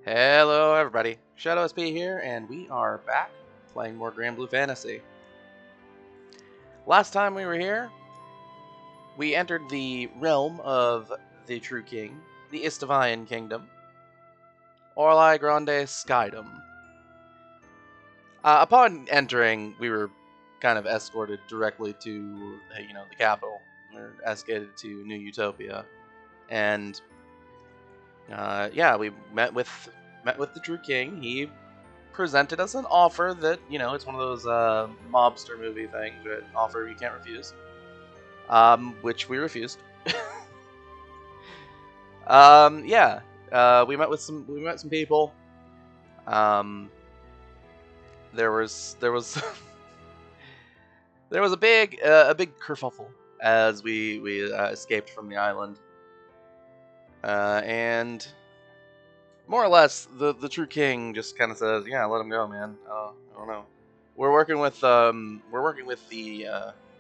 Hello everybody, Shadow SP here, and we are back playing more Granblue Fantasy. Last time we were here, we entered the realm of the True King, the Istavian Kingdom, Orlai Grande Skydom. Upon entering, we were kind of escorted directly to, the capital. We were escorted to New Utopia, and we met with the True King. He presented us an offer that, it's one of those mobster movie things, an offer you can't refuse, which we refused. We met some people. There was there was a big kerfuffle as we escaped from the island, and more or less, the True King just kind of says, "Yeah, let him go, man. I don't know. We're working with the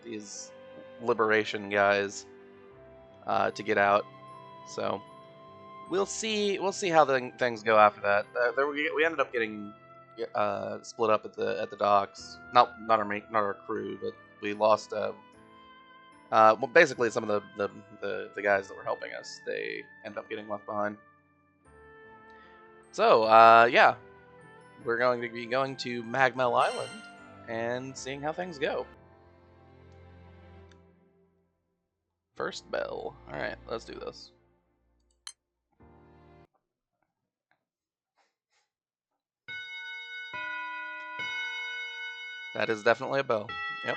these liberation guys to get out. So we'll see how things go after that. We ended up getting split up at the docks. Not our crew, but we lost. Well, basically, some of the guys that were helping us, they ended up getting left behind. So, we're going to be going to Magmell Island and seeing how things go. First bell. Alright, let's do this. That is definitely a bell. Yep.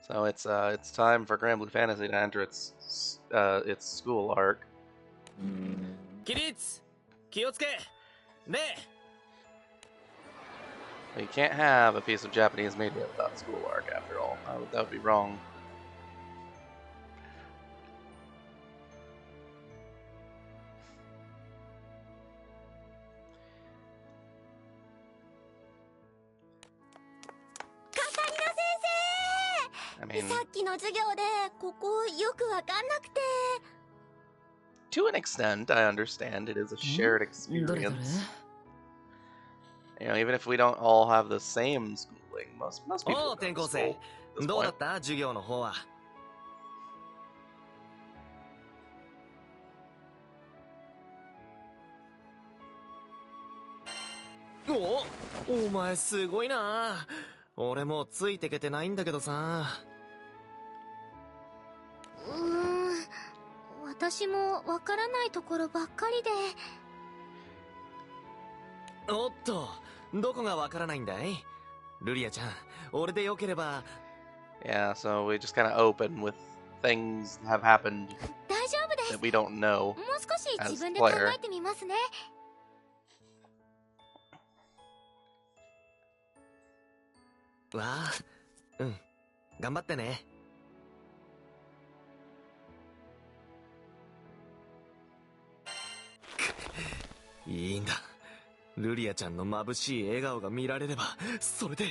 So it's time for Granblue Fantasy to enter its school arc. You can't have a piece of Japanese media without school arc, after all. That would be wrong. I mean, to an extent, I understand it is a shared experience. Even if we don't all have the same schooling, most people go to school at this point. お前すごいな。俺もうついてけてないんだけどさ。私もわからないところばっかりで。おっと、どこがわからないんだい？ルリアちゃん、俺でよければ。Yeah, so we just kind of open with things that have happened that we don't know as a player. わあ、うん、頑張ってね。いいんだ。ルリアちゃんの眩しい笑顔が見られれば、それで。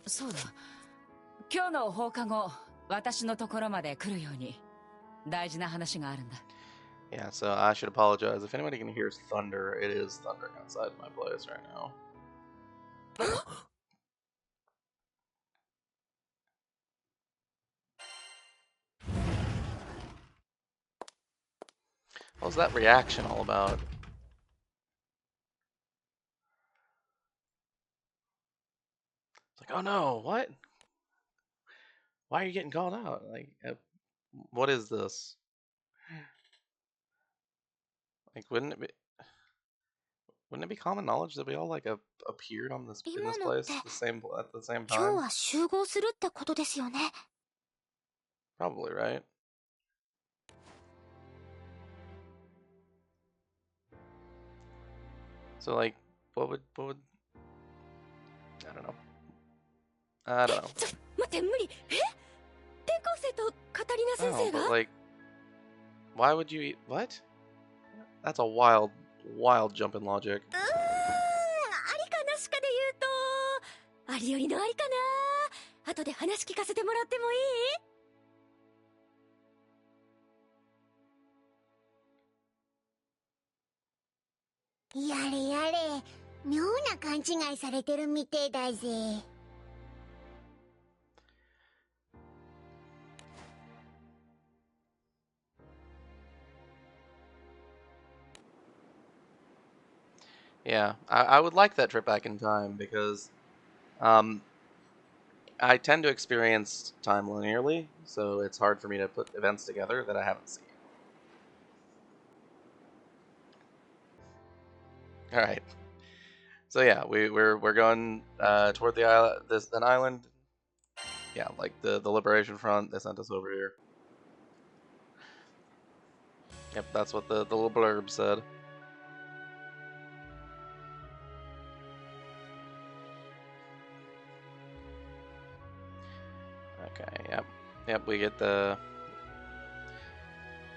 そうだ。今日の放課後、私のところまで来るように大事な話があるんだ。Yeah, so I should apologize. If anybody can hear thunder, it is thundering outside my place right now. What was that reaction all about? It's like, oh no, what? Why are you getting called out? Like, what is this? Like, wouldn't it be common knowledge that we all like appeared on this in this place at the same time? Probably, right? So like, what would I don't know. 待って、無理。転校生と語 Why would you eat what? That's a wild jump in logic. ありかなしかで言うと、ありよりのありかな。後で話聞かせてもらってもいい？やれやれ、妙な勘違いされてるみてえだぜ。Yeah, I would like that trip back in time because I tend to experience time linearly, so it's hard for me to put events together that I haven't seen. All right. So yeah, we're going toward the island. An island. Yeah, like the Liberation Front. They sent us over here. Yep, that's what the little blurb said. Okay. Yep. We get the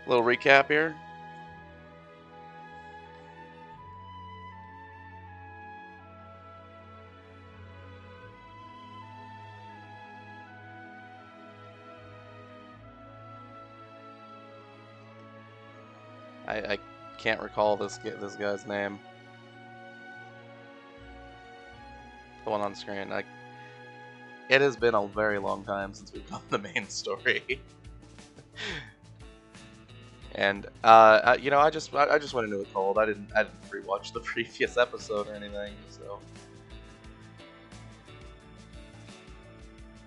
little recap here. I can't recall this guy's name. The one on screen. It has been a very long time since we've done the main story. And you know, I just went into it cold. I didn't rewatch the previous episode or anything, so.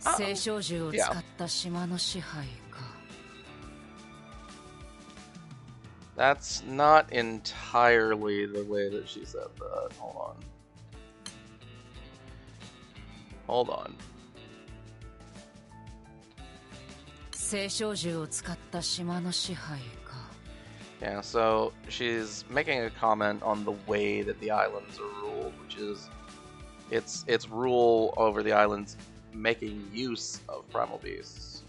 青少銃を使った島の支配か。That's not entirely the way that she said that. Hold on. 青少銃を使った島の支配か。Yeah, so she's making a comment on the way that the islands are ruled, which is its rule over the islands making use of primal beasts.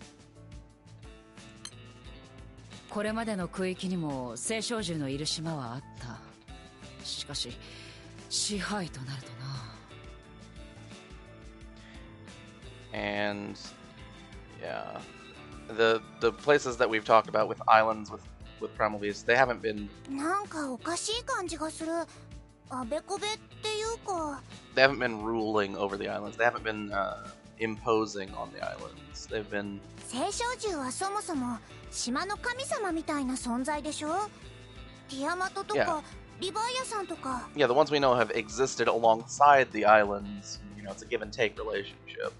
これまでの区域にも青少銃のいる島はあった。しかし支配となるとな。And yeah, the places that we've talked about with islands with primal beasts, they haven't been. なんかおかしい感じがする。あべこべっていうか。They haven't been ruling over the islands. They haven't been imposing on the islands. They've been. 青少銃はそもそも島の神様みたいな存在でしょ。ティアマトとか、リヴァイアさんとか。Yeah, the ones we know have existed alongside the islands. You know, it's a give and take relationship.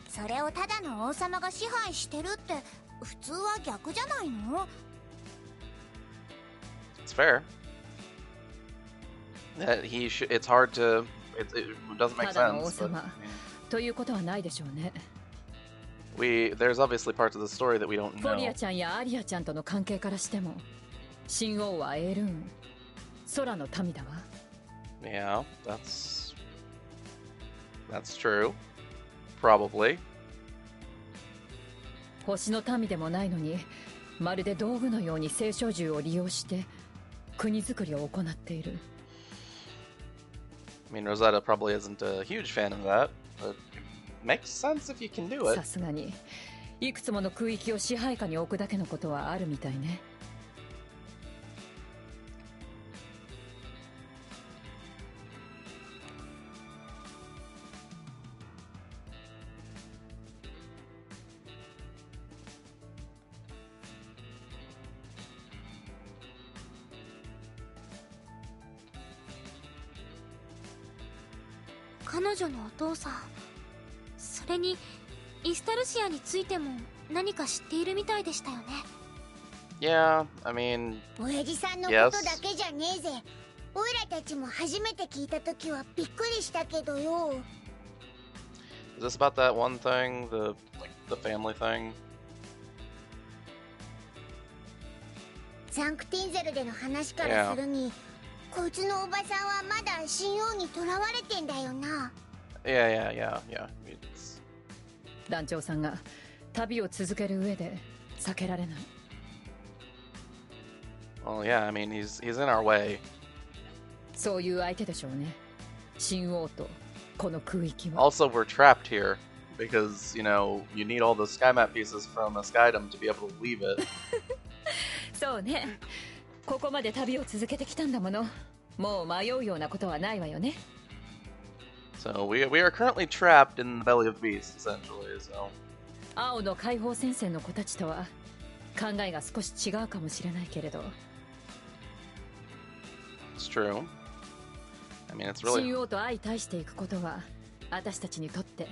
それをただの王様が支配してるって普通は逆じゃないの？ It's fair. That it's hard to. It doesn't make ただの王 sense. But, 様ということはないでしょうね。there's obviously parts of the story that we don't フォリア know. ちゃんやアリアちゃんとの関係からしても、新王はエルーン、空の民だわ。Yeah, that's true. Probably. 星の民でもないのに、まるで道具のように青少銃を利用して国づくりを行っている。I mean, Rosetta probably isn't a huge fan of that, but it makes sense if you can do it. さすがにいくつもの空域を支配下に置くだけのことはあるみたいね。彼女のお父さん、それにイスタルシアについても何か知っているみたいでしたよね。 Yeah, I mean, 親父さんのことだけじゃねえぜ。オイラたちも初めて聞いたときはびっくりしたけどよ。 is this about that one thing, the family thing? サンクティンゼルでの話からするに、こいつのおばさんはまだ神王に囚われてんだよな。Yeah. It's... 団長さんが旅を続ける上で避けられない。Well, yeah, I mean, he's in our way. そういう相手でしょうね。神王とこの空域は。Also, we're trapped here because, you know, you need all the sky map pieces from a skydom to be able to leave it. そうね。ここまで旅を続けてきたんだもの。もう迷うようなことはないわよね。So we are currently trapped in the belly of the beast, essentially. So. 青の解放戦線の子たちとは考えが少し違うかもしれないけれど。It's true. I mean, it's really. 神王と相対していくことは私たちにとって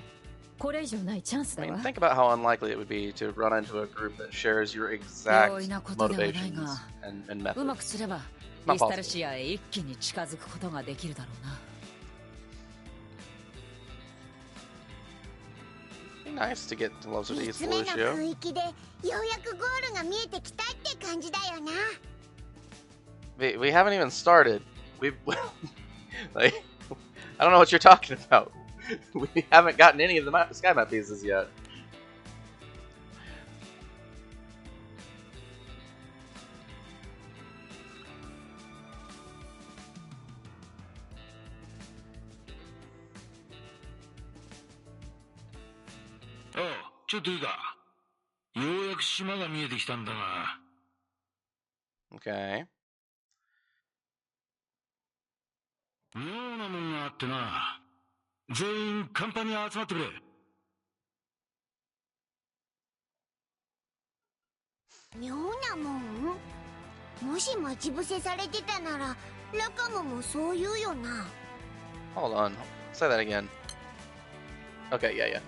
これ以上ないチャンスだ I わ。 mean, think about how unlikely it would be to run into a group that shares your exact 容易なことではない motivations が and うま methods. くすれば Not リスタル possible. シアへ一気に近づくことができるだろうな。 It'd be nice to get closer to 3 East つ目の空 Lucio. 域でようやくゴールが見えてきたって感じだよな。 We haven't even started. We've like I don't know what you're talking about. We haven't gotten any of the sky map pieces yet. Oh, ちょっといいか。ようやく島が見えてきたんだが。 Okay. 妙なもんがあってな。全員甲板に集まってくれ。妙なもん？もし待ち伏せされてたならラカムもそう言うよな。 Hold on. Say that again. Okay, yeah.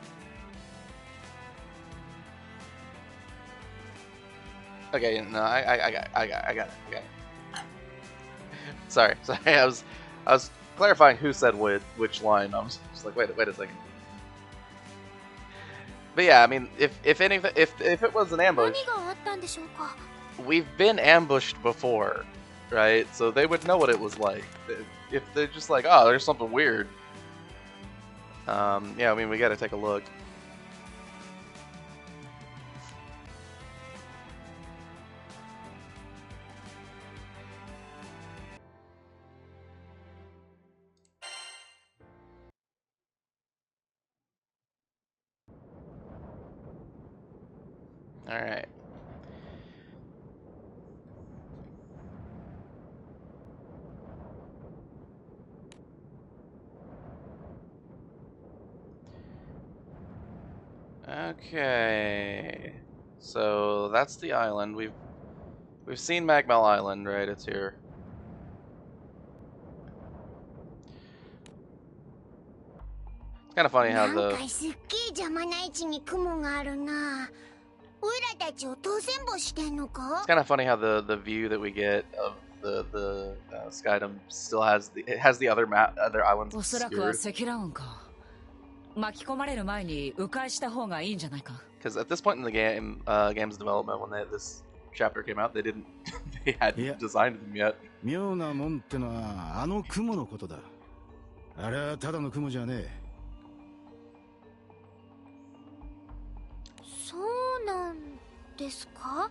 Okay, no, I got it. Sorry. I was clarifying who said which line. I was just like, wait a second. But yeah, I mean, if it was an ambush, 何があったんでしょうか。 we've been ambushed before, right? So they would know what it was like. If they're just like, oh, there's something weird. Yeah, I mean, we gotta take a look. All right. Okay. So that's the island. We've seen Magmell Island, right? It's here. It's kind of funny な how ん the かすっげえ邪魔な位置に雲があるな。おいらたちを当選簿してんのか？ it's kind of funny how the view that we get of the Skydom still has the other islands おそらくは obscured. 積乱雲か。巻き込まれる前に迂回した方がいいんじゃないか。 Because at this point in the game's development, when this chapter came out, they hadn't Yeah. designed them yet. 妙なもんってのはあの雲のことだ。あれはただの雲じゃねえ。そうなんですか？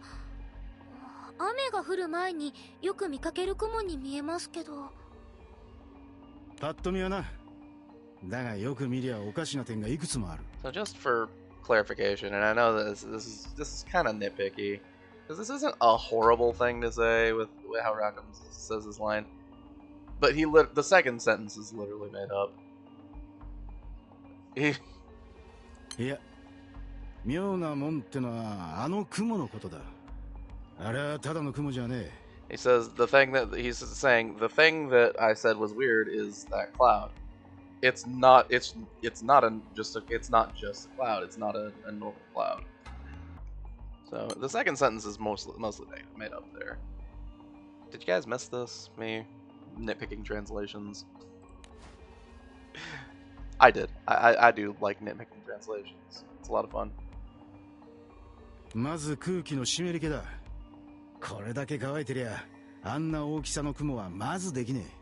雨が降る前によく見かける雲に見えますけど。パッと見はな。だがよく見りゃおかしな点がいくつもある。 So just for clarification, and I know that this is kind of nitpicky, because this isn't a horrible thing to say with how Rackham says this line, but the second sentence is literally made up. He いや、妙なもんってのはあの雲のことだ。あれはただの雲じゃねえ。 says the thing that he's saying the thing that I said was weird is that cloud. It's not just a cloud. It's not a normal cloud. So the second sentence is mostly made up there. Did you guys miss this? Me nitpicking translations. I did. I do like nitpicking translations. It's a lot of fun. まず空気の湿り気だ。これだけ乾いてりゃ、あんな大きさの雲はまずできねえ。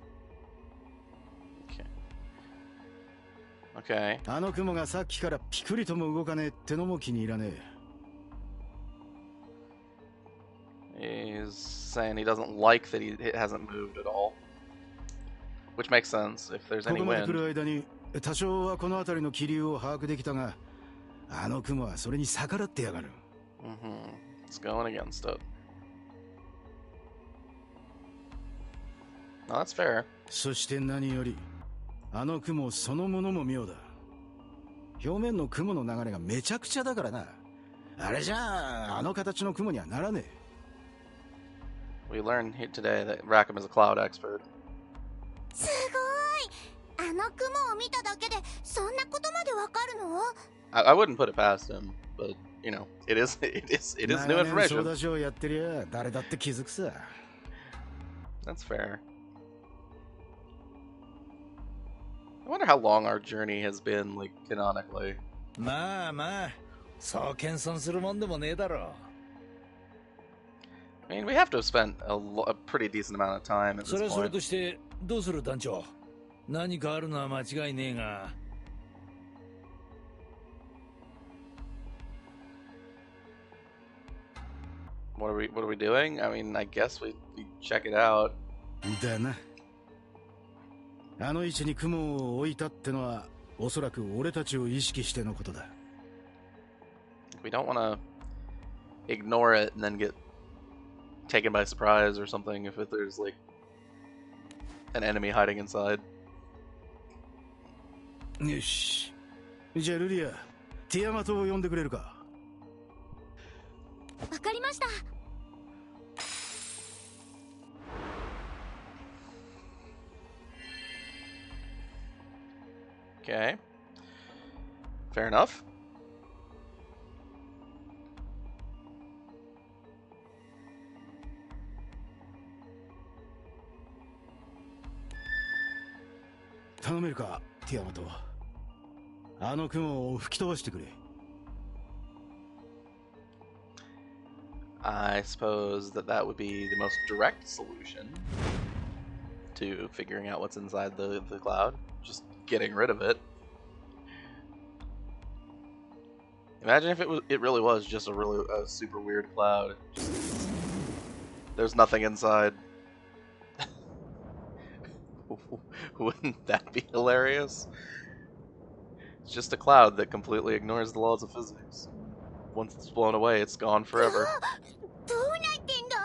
Okay. あの雲がさっきからピクリとも動かねえってのも気に入らねえ。He's saying he doesn't like that it hasn't moved at all. Which makes sense if there's こ any こまで来 wind. る間に多少はこの辺りの気流を把握できたが、あの雲はそれに逆らってやがる。It's going against it. No, that's fair. そして何より、あの雲そのものも妙だ。表面の雲の流れがめちゃくちゃだからな。あれじゃあ、あの形の雲にはならねえ。We learned today that Rackham is a cloud expert. すごい。あの雲を見ただけでそんなことまでわかるの？ I wouldn't put it past him, but you know, it is new 長年 information. 操舵士をやってりゃ誰だって気づくさ。That's fair. I wonder how long our journey has been, like, canonically. まあまあ、そう謙遜するもんでもねえだろ。I mean, we have to have spent a pretty decent amount of time at そ this れはそれ point. としてどうする団長。何かあるのは間違いねえが。What are we doing? I mean, I guess we check it out. だな。あの位置に雲を置いたってのは、おそらく俺たちを意識してのことだ。We don't want to ignore it and then get taken by surprise or something if there's like an enemy hiding inside. よし。じゃあルリア、ティアマトを呼んでくれるか。わかりました。Okay. Fair enough.「頼めるか、ティアマト。あの雲を吹き飛ばしてくれ。I suppose that would be the most direct solution to figuring out what's inside the cloud. Just getting rid of it. Imagine if it really was just a super weird cloud. There's nothing inside. Wouldn't that be hilarious? It's just a cloud that completely ignores the laws of physics. Once it's blown away, it's gone forever. どうなってんだ？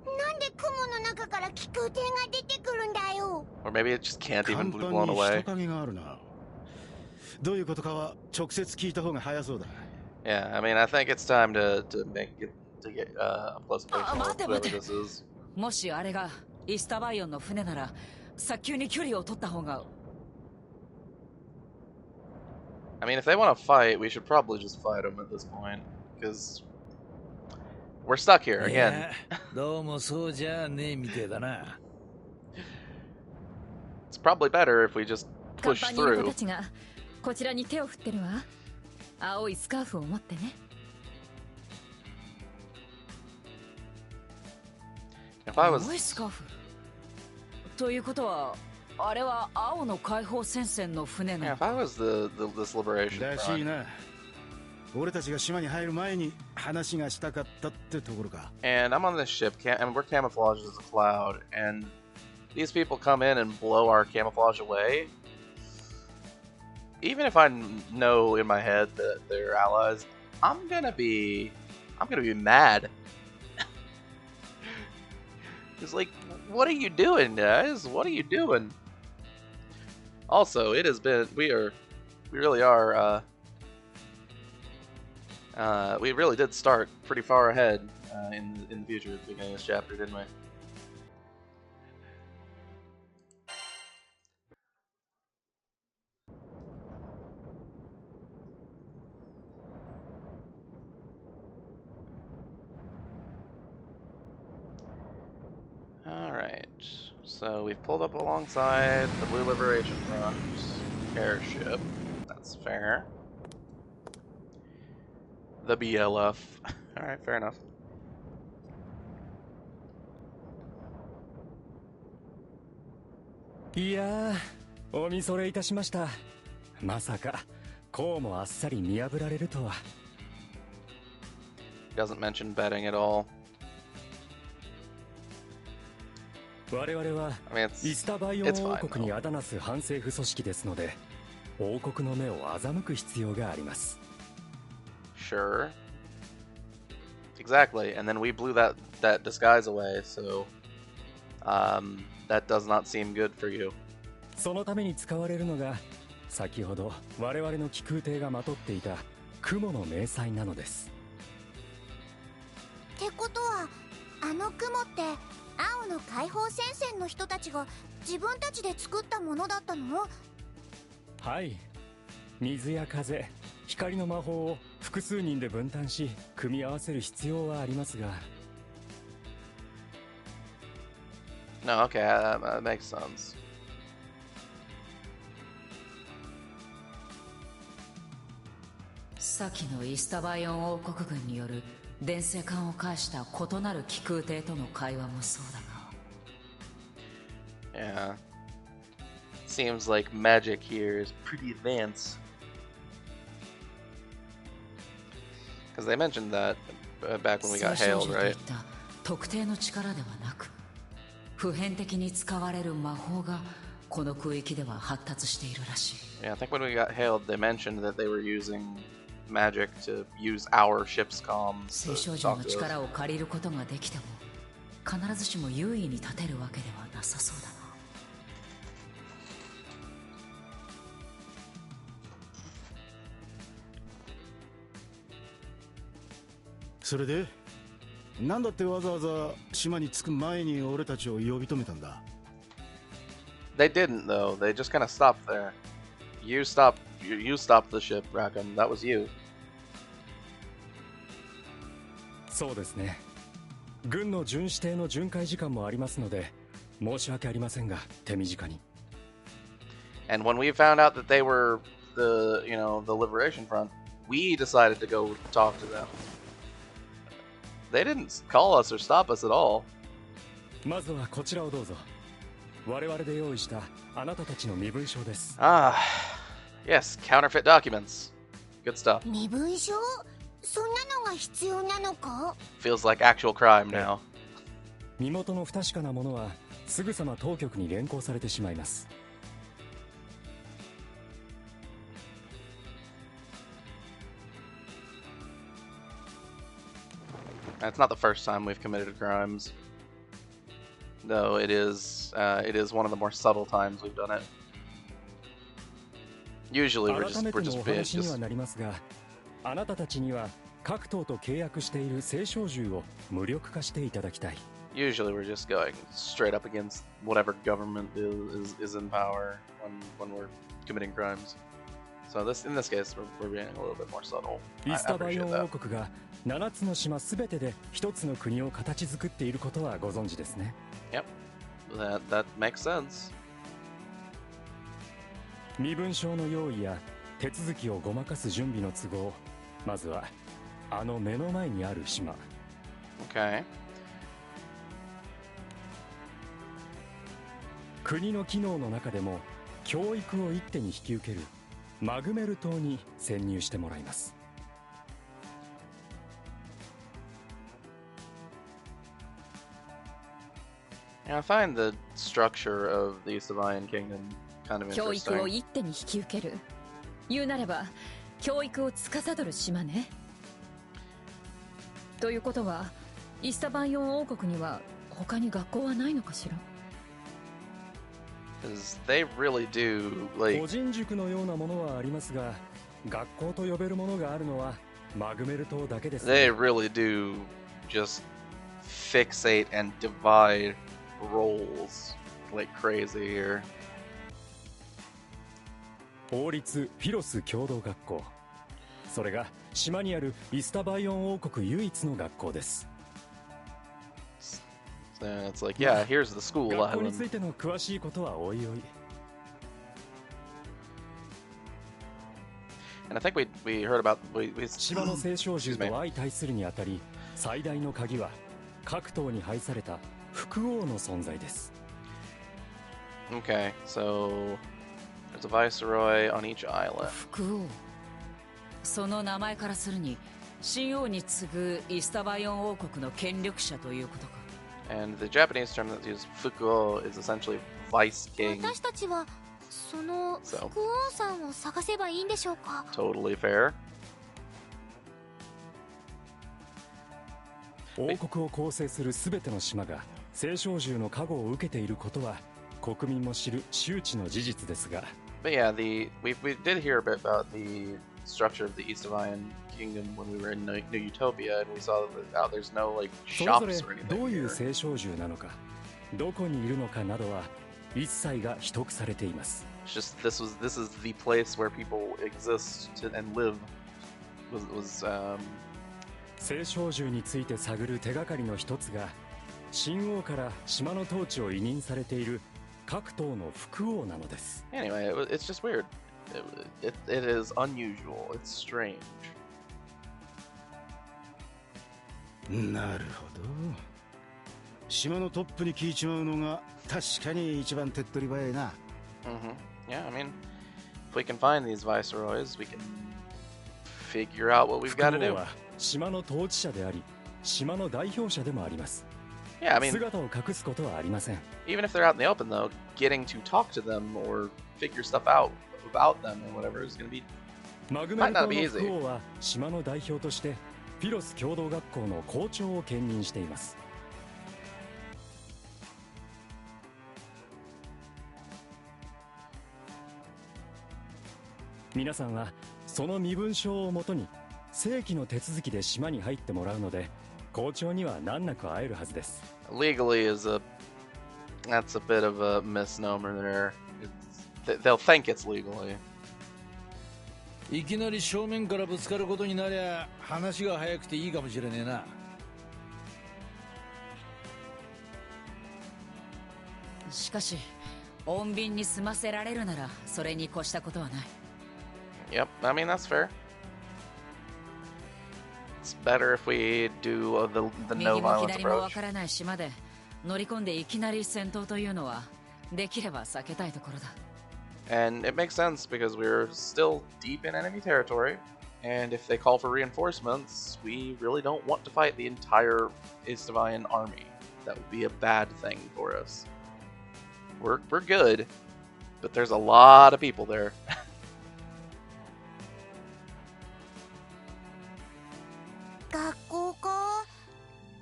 なんで雲の中から気空艇が出てくるんだよ。 Or maybe it just can't 甲 even be 板 blown に away. 人影があるな。どういうことかは直接聞いた方が早そうだ。Yeah, I mean, I think it's time to get up close and personal with whoever this is. もしあれがイスタバイオンの船なら早急に距離を取った方が。 I mean, if they want to fight, we should probably just fight them at this point, because we're stuck here い again. や、どうもそうじゃねえみてえだな。It's probably better if we just 甲 push 板にいる子 through. たちがこちらに手を振ってるわ。青いスカーフを持ってね。If I 青 was いスカーフということはあれは青の解放戦線の船な yeah, の if I was this liberation らしい front, な。俺たちが島に入る前に話がしたかったってところか。 and I'm on this ship, and we're camouflaged as a cloud, and these people come in and blow our camouflage away. Even if I know in my head that they're allies, I'm gonna be mad. It's like, what are you doing, guys? What are you doing? Also, it has been we really did start pretty far ahead in the future at the beginning of this chapter, didn't we? Alright, so we've pulled up alongside the Blue Liberation Front airship. That's fair. The BLF. Alright, fair enough. いやー、お見それいたしました。まさかこうもあっさり見破られるとは。 Doesn't mention betting at all. 我々は I mean, イスタバイオン王国にあだなす反政府組織ですので、王国の目を欺く必要があります。Sure. Exactly. And then we blew that disguise away, so that does not seem good for you. そのために使われるのが、先ほど我々の気空艇がまとっていた雲の迷彩なのです。ってことは、あの雲って青の解放戦線の人たちが自分たちで作ったものだったの？はい。水や風、光の魔法を複数人で分担し組み合わせる必要はありますが。No, okay, that makes sense. 先のイスタバイオン王国軍による伝声管を介した異なる気空艇との会話もそうだが。Yeah. Seems like magic here is pretty advanced. Because they mentioned that back when we got hailed, right? 特定の力ではなく、普遍的に使われる魔法がこの区域では発達しているらしい。Yeah, I think when we got hailed, they mentioned that they were using magic to use our ship's comms. 聖少女の力を借りることができても、必ずしも優位に立てるわけではなさそうだな。それでなんだってわざわざ島に着く前に俺たちを呼び止めたんだ？ They didn't though. They just kind of stopped there. You stopped the ship, Rackham. That was you. そうですね。軍の巡視艇の巡回時間もありますので、申し訳ありませんが手短に。And when we found out that they were the Liberation Front, we decided to go talk to them. They didn't call us or stop us at all. まずはこちらをどうぞ。我々で用意したあなたたちの身分証です。Ah, yes, counterfeit documents. Good stuff. 身分証？そんなのが必要なのか？ Feels like actual crime now. 身元の不確かなものはすぐさま当局に連行されてしまいます。It's not the first time we've committed crimes, though it is one of the more subtle times we've done it. Usually we're just being なりますが、あなたたちには各党と契約している聖少銃を無力化していただきたい。Usually we're just going straight up against whatever government is in power when we're committing crimes. So in this case, we're being a little bit more subtle. イスタバイオン王国が7つの島すべてで1つの国を形作っていることはご存知ですね。Yep, that makes sense. 身分証の用意や手続きをごまかす準備の都合、まずはあの目の前にある島。Okay. 国の機能の中でも教育を一手に引き受けるマグメル島に潜入してもらいます。I find the structure of the Savian Kingdom kind of 教育を interesting. 一手に引き受ける。言うなれば教育を司る島ね。ということはイスタバイオン王国には他に学校はないのかしら？ Because they really do 個 like 人塾のようなものはありますが、学校と呼べるものがあるのはマグメル島だけです、they really do just fixate and divide roles like crazy here. 法律フィロス共同学校。それが島にあるイスタバイオン王国唯一の学校です。So it's like, yeah, here's the school 学校に island. ついての詳しいことはおいおい。And I think we heard about we 島の聖少獣と相対するにあたり、最大の鍵は各島に配された副王の存在です。Okay, so there's a viceroy on each island. 副王。その名前からするに、新王に次ぐイスタバイオン王国の権力者ということか。And the Japanese term that's used, fukuo, is essentially vice king. 私たちはその副王さんを探せばいいんでしょうか？ Totally fair. 王国を構成する全ての島が青少獣の加護を受けていることは国民も知る周知の事実ですが。But yeah, we did hear a bit about the structure of the East Hawaiian Kingdom when we were in New Utopia, and we saw that there's no like それぞれ shops or anything. どういう here. 青少獣なのか、どこにいるのかなどは一切が秘匿されています。It's just this is the place where people exist and live. Was 青少獣について探る手がかりの一つが、新王から島の統治を委任されている各党の副王なのです。anyway, it's just weird. It is unusual. It's strange. なるほど。島のトップに聞いちまうのが確かに一番手っ取り早いな。Yeah, I mean, if we can find these viceroys, we can figure out what we've got to 副 do. 王は島の統治者であり、島の代表者でもあります。Yeah, I mean, 姿を隠すことはありません。even if they're out in the open, though, getting to talk to them or figure stuff out about them or whatever is going to be マグメル島の副王は島の代表としてフィロス共同学校の校長を兼任しています。皆さんはその身分証をもとに正規の手続きで島に入ってもらうので、校長には難なく会えるはずです。legally that's a bit of a misnomer there. They'll think it's legally. いきなり正面からぶつかることになりゃ話が早くていいかもしれねえな。しかし穏便に済ませられるならそれに越したことはない。Yep, I mean that's fair. It's better if we do the 右 no も violence 左もわ approach. からない島で乗り込んでいきなり戦闘というのはできれば避けたいところだ。And it makes sense because we're still deep in enemy territory, and if they call for reinforcements, we really don't want to fight the entire East Hawaiian army. That would be a bad thing for us. We're good, but there's a lot of people there. 学校か。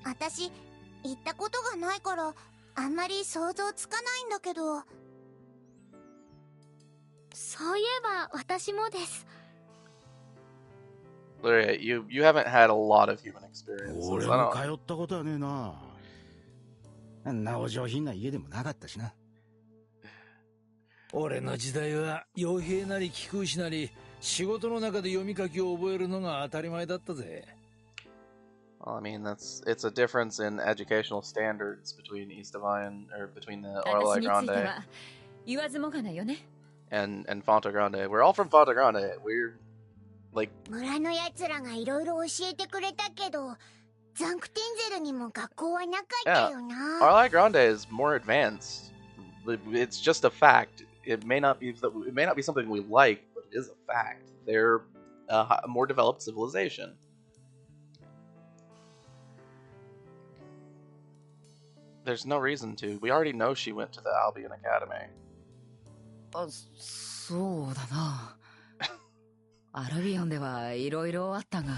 私行ったことがないからあんまり想像つかないんだけど。そういえば私もです。Literally, you haven't had a lot of human experience. 俺も通ったことはねえな。あんなお上品な家でもなかったしな。俺の時代は傭兵なり貴公子なり仕事の中で読み書きを覚えるのが当たり前だったぜ。Well, I mean, it's a difference in educational standards between East Hawaiian or between the Orla 私について Grande は言わずもがなよね。and Fonte Grande. We're all from Fonte Grande. We're like 村のやつらがいろいろ教えてくれたけど、ザンクテンゼルにも学校はなかったよな。Orla Grande is more advanced. It's just a fact. It may not be something we like, but it is a fact. They're a more developed civilization. There's no reason to. We already know she went to the Albion Academy. あ、そうだな。アルビオンではいろいろあったが、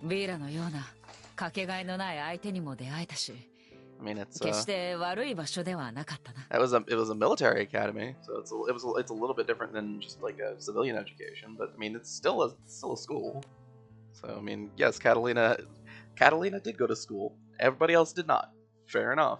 ビーラのようなかけがえのない相手にも出会えたし、I mean, it's 決して悪い場所ではなかったな。it was a military academy, so it's a little bit different than just like a civilian education. But I mean, it's still a school. So I mean, yes, Catalina did go to school. Everybody else did not. Fair enough.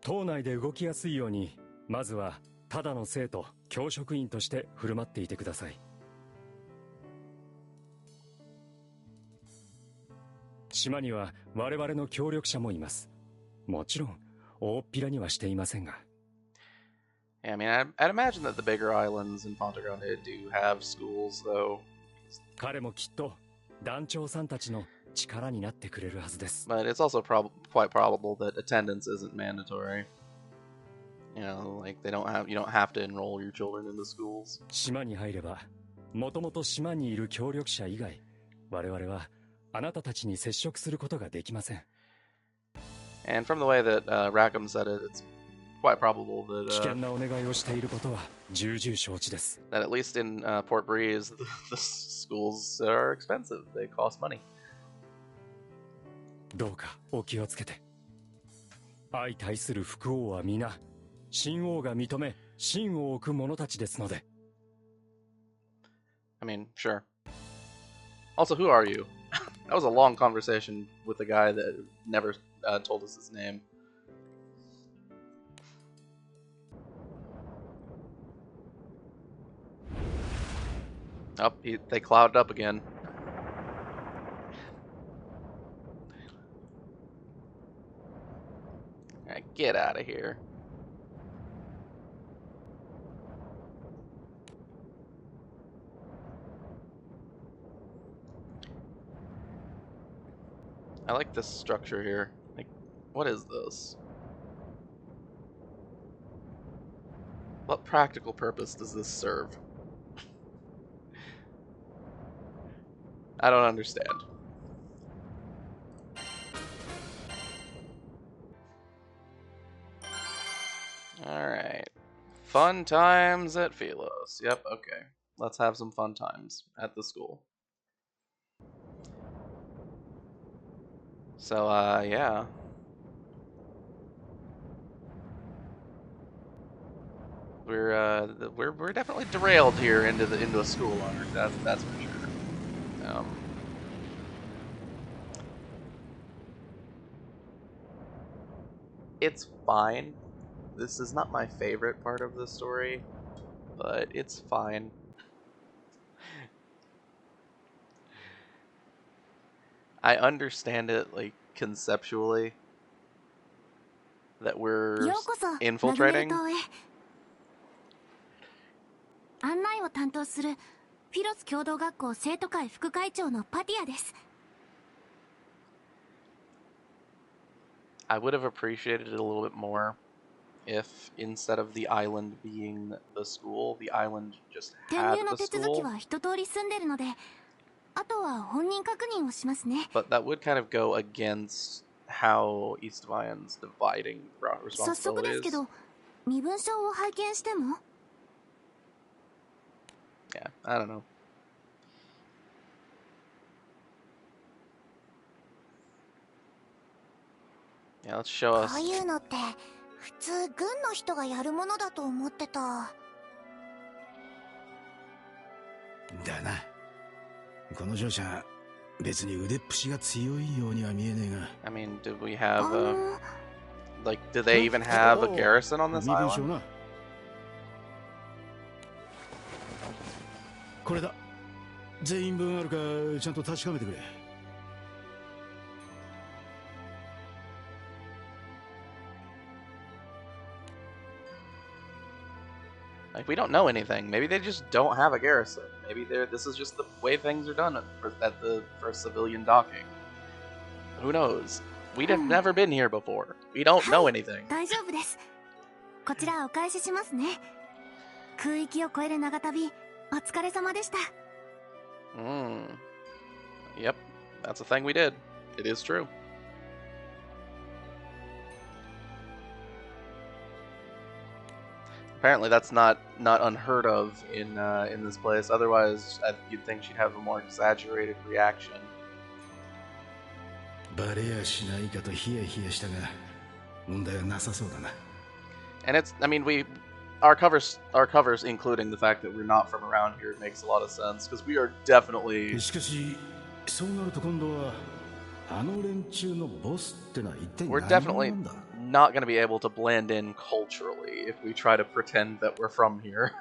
島内で動きやすいように、まずはただの生徒、教職員として振る舞っていてください。島には我々の協力者もいます。もちろん大っぴらにはしていませんが。Yeah, I mean, I'd imagine that the bigger islands in Fonte Grande do have schools, though. 彼もきっと団長さんたちの力になってくれるはずです。But it's also quite probable that attendance isn't mandatory. You know, like you don't have to enroll your children into schools. 島に入れば、もともと島にいる協力者以外、我々はあなたたちに接触することができません。And from the way that Rackham said it, it's quite probable 危険なお願いをしていることは重々承知です。that at least in Port Breeze, the schools are expensive. They cost money. どうかお気をつけて。相対する副王は皆、新王が認め、真を置く者たちですので。I mean, sure. Also, who are you? That was a long conversation with a guy that never told us his name. Oh, they clouded up again. Alright, get out of here. I like this structure here. Like, what is this? What practical purpose does this serve? I don't understand. Alright. Fun times at Philos. Yep, okay. Let's have some fun times at the school. So, yeah. We're definitely derailed here into a school arc. That's for sure. It's fine. This is not my favorite part of the story, but it's fine. I understand it, like, conceptually, that we're infiltrating. 案内を担当するフィロス共同学校生徒会副会長のパティアです。I would have appreciated it a little bit more if instead of the island being the school, the island just had the school. But that would kind of go against how East Vian's dividing responsibilities. Yeah, I don't know. Yeah, let's show us. こういうのって普通軍の人がやるものだと思ってた。だな。この勝者別に腕っぷしが強いようには見えねえが。I mean, did we have like, do they even have a garrison on this island? これだ。全員分あるかちゃんと確かめてくれ。Like, we don't know anything. Maybe they just don't have a garrison. Maybe this is just the way things are done for civilian docking. Who knows? We've never been here before. We don't know anything. 大丈夫です。こちらお返ししますね。空域を越える長旅、お疲れ様でした。Yep, that's a thing we did. It is true. Apparently, that's not unheard of in this place. Otherwise, you'd think she'd have a more exaggerated reaction. バレやしないかとヒヤヒヤしたが、問題はなさそうだな。And it's, I mean, our covers, including the fact that we're not from around here, makes a lot of sense because we are definitely. しかし、そうなると今度はあの連中のボスってのは一体何なんだ? We're definitely not going to be able to blend in culturally if we try to pretend that we're from here.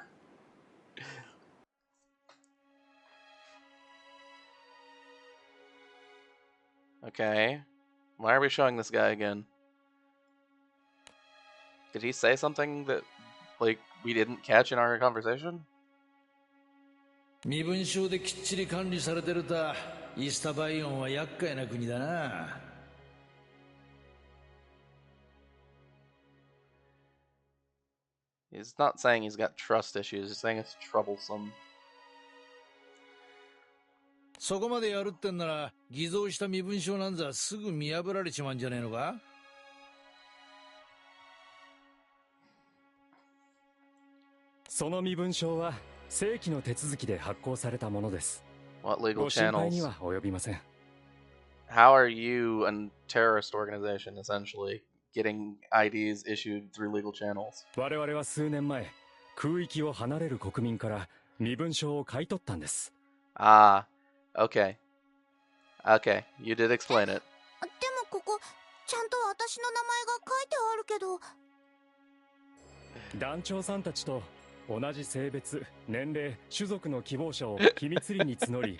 Okay. Why are we showing this guy again? Did he say something that, like, we didn't catch in our conversation? 身分証できっちり管理されてるたイースタバイオンは厄介な国だな。He's not saying he's got trust issues. He's saying it's troublesome. そこまでやるってんなら、偽造した身分証なんざすぐ見破られちまうんじゃねえのか？その身分証は正規の手続きで発行されたものです。 What legal ご心配 channels? には及びません。 How are you, a terrorist organization, essentially, getting IDs issued through legal channels? 我々は数年前、空域を離れる国民から身分証を買い取ったんです。 Ah, okay. Okay, you did explain it. でもここちゃんと私の名前が書いてあるけど。団長さんたちと同じ性別、年齢、種族の希望者を秘密裏に募り、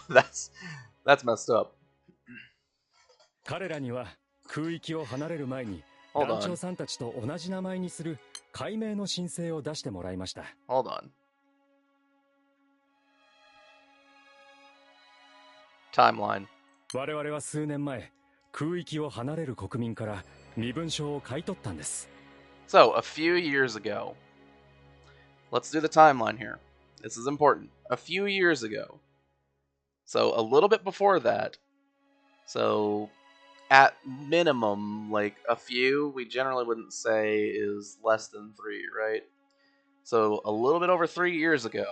that's messed up. 彼らには空域を離れる前に Hold 団 on. 長さんたちと同じ名前にする改名の申請を出してもらいました。 Hold on. Timeline. 我々は数年前、空域を離れる国民から身分証を買い取ったんです。 So, a few years ago, let's do the timeline here. This is important. A few years ago. So, a little bit before that. So, at minimum, like a few, we generally wouldn't say is less than 3, right? So, a little bit over 3 years ago,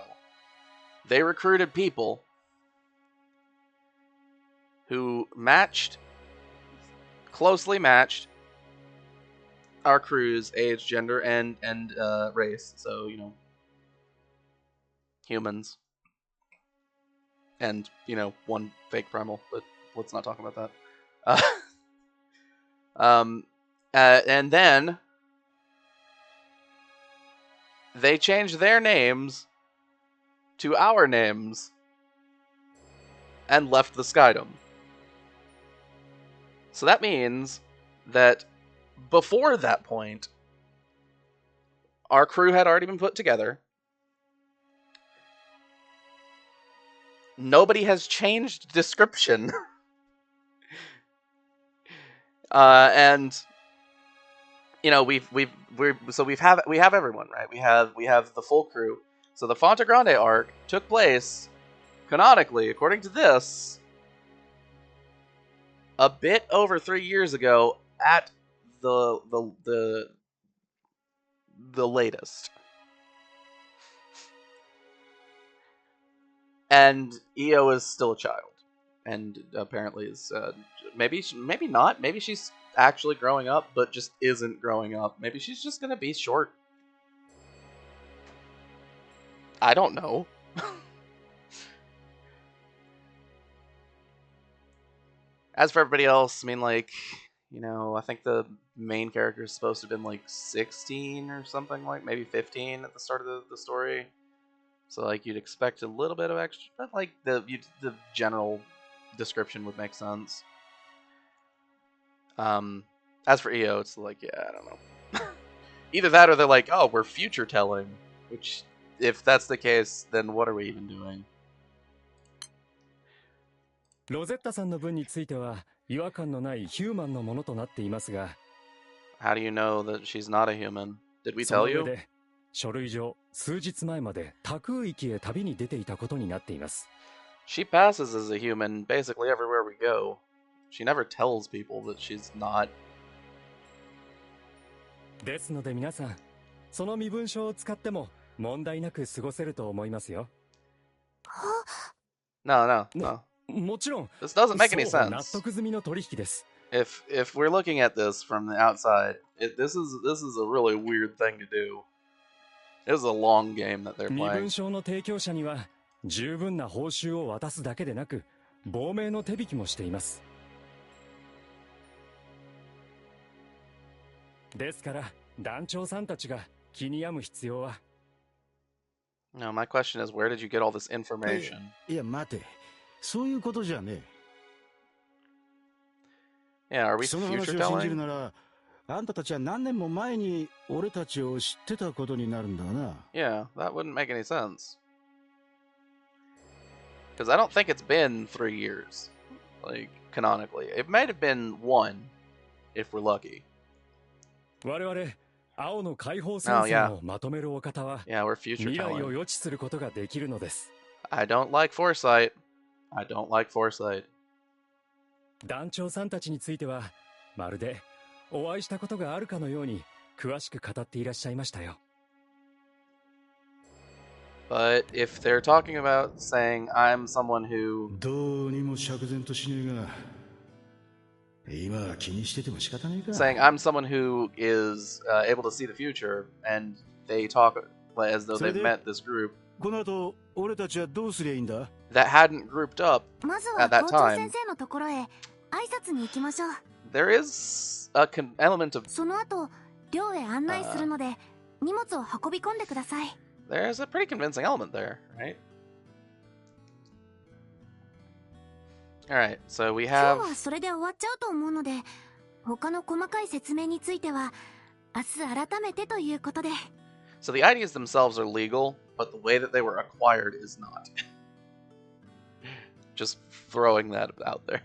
they recruited people who closely matched our crew's age, gender, and race. So, you know, humans. And, you know, one fake primal, but let's not talk about that. And then they changed their names to our names and left the Skydom. So that means that before that point, our crew had already been put together. Nobody has changed description. And you know, we have everyone, right? We have the full crew. So the Fonte Grande arc took place canonically, according to this, a bit over 3 years ago at the latest. And Io is still a child, and apparently is maybe not. Maybe she's actually growing up, but just isn't growing up. Maybe she's just gonna be short. I don't know. As for everybody else, I mean, like, you know, I think the main character is supposed to have been like 16 or something, like maybe 15 at the start of the story. So like you'd expect a little bit of extra, but like the general description would make sense. As for Io, it's like, yeah, I don't know. Either that or they're like, oh, we're future telling, which if that's the case, then what are we even doing? ロゼッタさんの分については違和感のないヒューマンのものとなっていますが、 How do you know that she's not a human? Did we その tell 上 you? で書類上数日前まで多空域へ旅に出ていたことになっています。 She passes as a human basically everywhere we go. She never tells people that she's not. ですので皆さん、その身分証を使っても問題なく過ごせると思いますよ。No. もちろん、 This doesn't make any 双方納 sense. 得済みの取引です。 If we're looking at this from the outside, this is a really weird thing to do. This is a long game that they're 身 playing. 分証の提供者には十分な報酬を渡すだけでなく、亡命の手引きもしています。ですから団長さんたちが気に病む必要は。 No, my question is, where did you get all this information? いや待て、そういうことじゃね Yeah, are え。 we その future 話を信じる telling? なら、あんたたちは何年も前に俺たちを知ってたことになるんだな。 Yeah, that wouldn't make any sense. Because I don't think it's been 3 years, like, canonically. It might have been 1, if we're lucky. 我々青の解放戦 Oh, yeah. 線をまとめるお方は Yeah, we're future 未来を telling. 予知することができるのです。 I don't like foresight. I don't like foresight. 団長さんたちについてはまるでお会いしたことがあるかのように詳しく語っていらっしゃいましたよ。 But if they're talking about saying I'm someone who どうにも釈然としねえが、今は気にしてても仕方ねえか。 saying I'm someone who is able to see the future, and they talk as though they've met this group この後俺たちはどうすりゃいいんだ？ that hadn't grouped up まず at は that 校長 time. 先生のところへ挨拶に行きましょう。 There is a element of その後寮へ案内するので荷物を運び込んでください。 there's a pretty convincing element there, right? All right, so we 今 have 日はそれで終わっちゃうと思うので、他の細かい説明については明日改めてということで。 so the ideas themselves are legal, but the way that they were acquired is not. Just throwing that out there.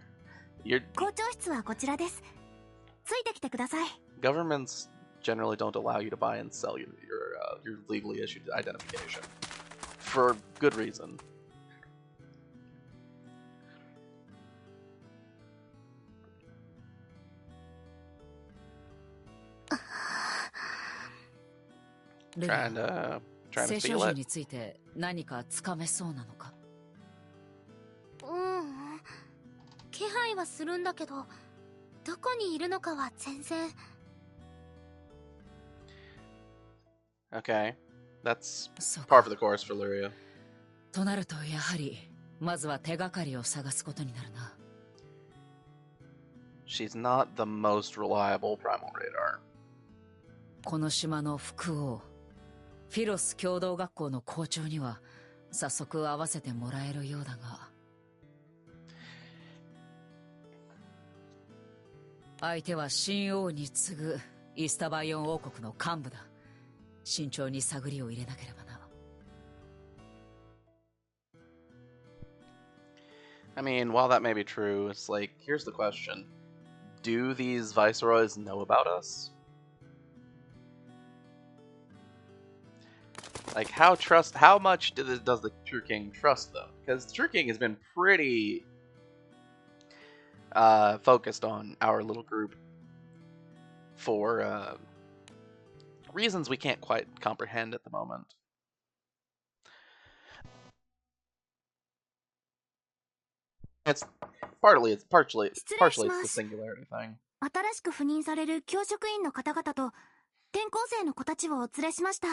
Your 校長室はこちらです。ついてきてください。 governments generally don't allow you to buy and sell your legally issued identification for good reason. ルリア Trying 聖 to 書 feel 銃 it. について何かつかめそうなのか。気配はするんだけど、どこにいるのかは全然。 Okay, that's そう par か for the course for Luria. となるとやはりまずは手がかりを探すことになるな。 She's not the most reliable primal radar. この島の副王フィロス共同学校の校長には早速会わせてもらえるようだが、相手は新王に次ぐイスタバイオン王国の幹部だ。慎重に探りを入れなければな。 I mean, while that may be true, it's like, here's the question. Do these viceroys know about us? Like, how much does the True King trust them? Because the True King has been pretty focused on our little group for reasons we can't quite comprehend at the moment. It's partially it's the singularity thing. 新しく赴任される教職員の方々と転校生の子たちをお連れしました。